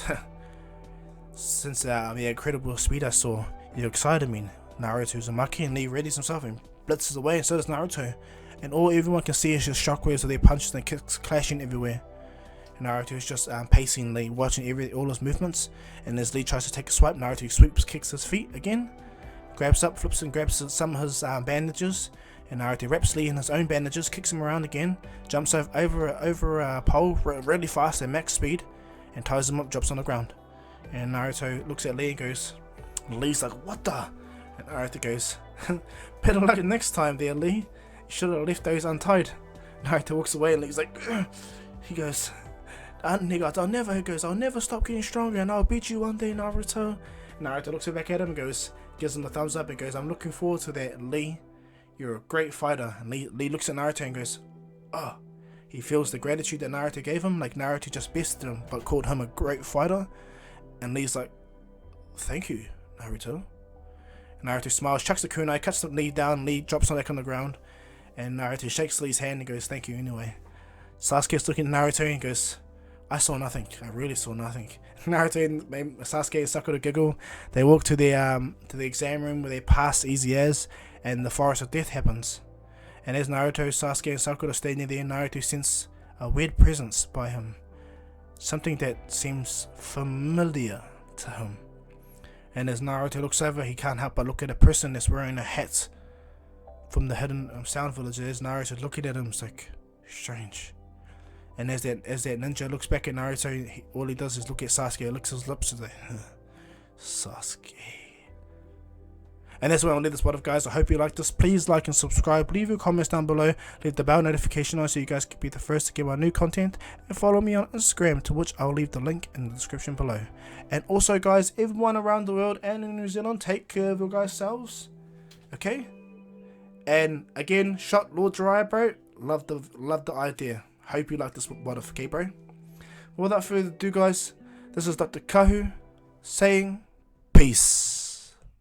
"Since the incredible speed I saw, you excited me, Naruto Uzumaki." And Lee readies himself and blitzes away, and so does Naruto. And all everyone can see is just shockwaves of their punches and kicks clashing everywhere. And Naruto is just pacing Lee, watching all his movements. And as Lee tries to take a swipe, Naruto sweeps, kicks his feet again, grabs up, flips and grabs some of his bandages. And Naruto wraps Lee in his own bandages, kicks him around again, jumps over a pole really fast at max speed, and ties him up, drops on the ground. And Naruto looks at Lee and goes, Lee's like, "What the?" And Naruto goes, "Better luck next time there, Lee. You should have left those untied." Naruto walks away and Lee's like, he goes, "I'll never stop getting stronger and I'll beat you one day, Naruto." Naruto looks back at him and goes, gives him the thumbs up and goes, "I'm looking forward to that, Lee. You're a great fighter." And Lee looks at Naruto and goes, "Oh." He feels the gratitude that Naruto gave him, like Naruto just bested him but called him a great fighter. And Lee's like, "Thank you, Naruto." And Naruto smiles, chucks the kunai, cuts Lee down. Lee drops back on the ground. And Naruto shakes Lee's hand and goes, "Thank you anyway." Sasuke's looking at Naruto and goes, "I saw nothing. I really saw nothing." Naruto and Sasuke and Sakura giggle. They walk to the exam room where they pass easy as, and the forest of death happens. And as Naruto, Sasuke and Sakura stay near there, Naruto senses a weird presence by him. Something that seems familiar to him. And as Naruto looks over, he can't help but look at a person that's wearing a hat from the hidden sound village. As Naruto looking at him, it's like, strange. And as that ninja looks back at Naruto, all he does is look at Sasuke, licks his lips, and like, Sasuke. And that's where I'll leave this one, guys. I hope you liked this. Please like and subscribe. Leave your comments down below. Leave the bell notification on so you guys can be the first to get my new content. And follow me on Instagram, to which I'll leave the link in the description below. And also, guys, everyone around the world and in New Zealand, take care of your guys' selves. Okay? And again, shot Lord Jiraiya, bro. Love the idea. Hope you like this one, okay, bro? Without further ado, guys, this is Dr. Kahu saying peace.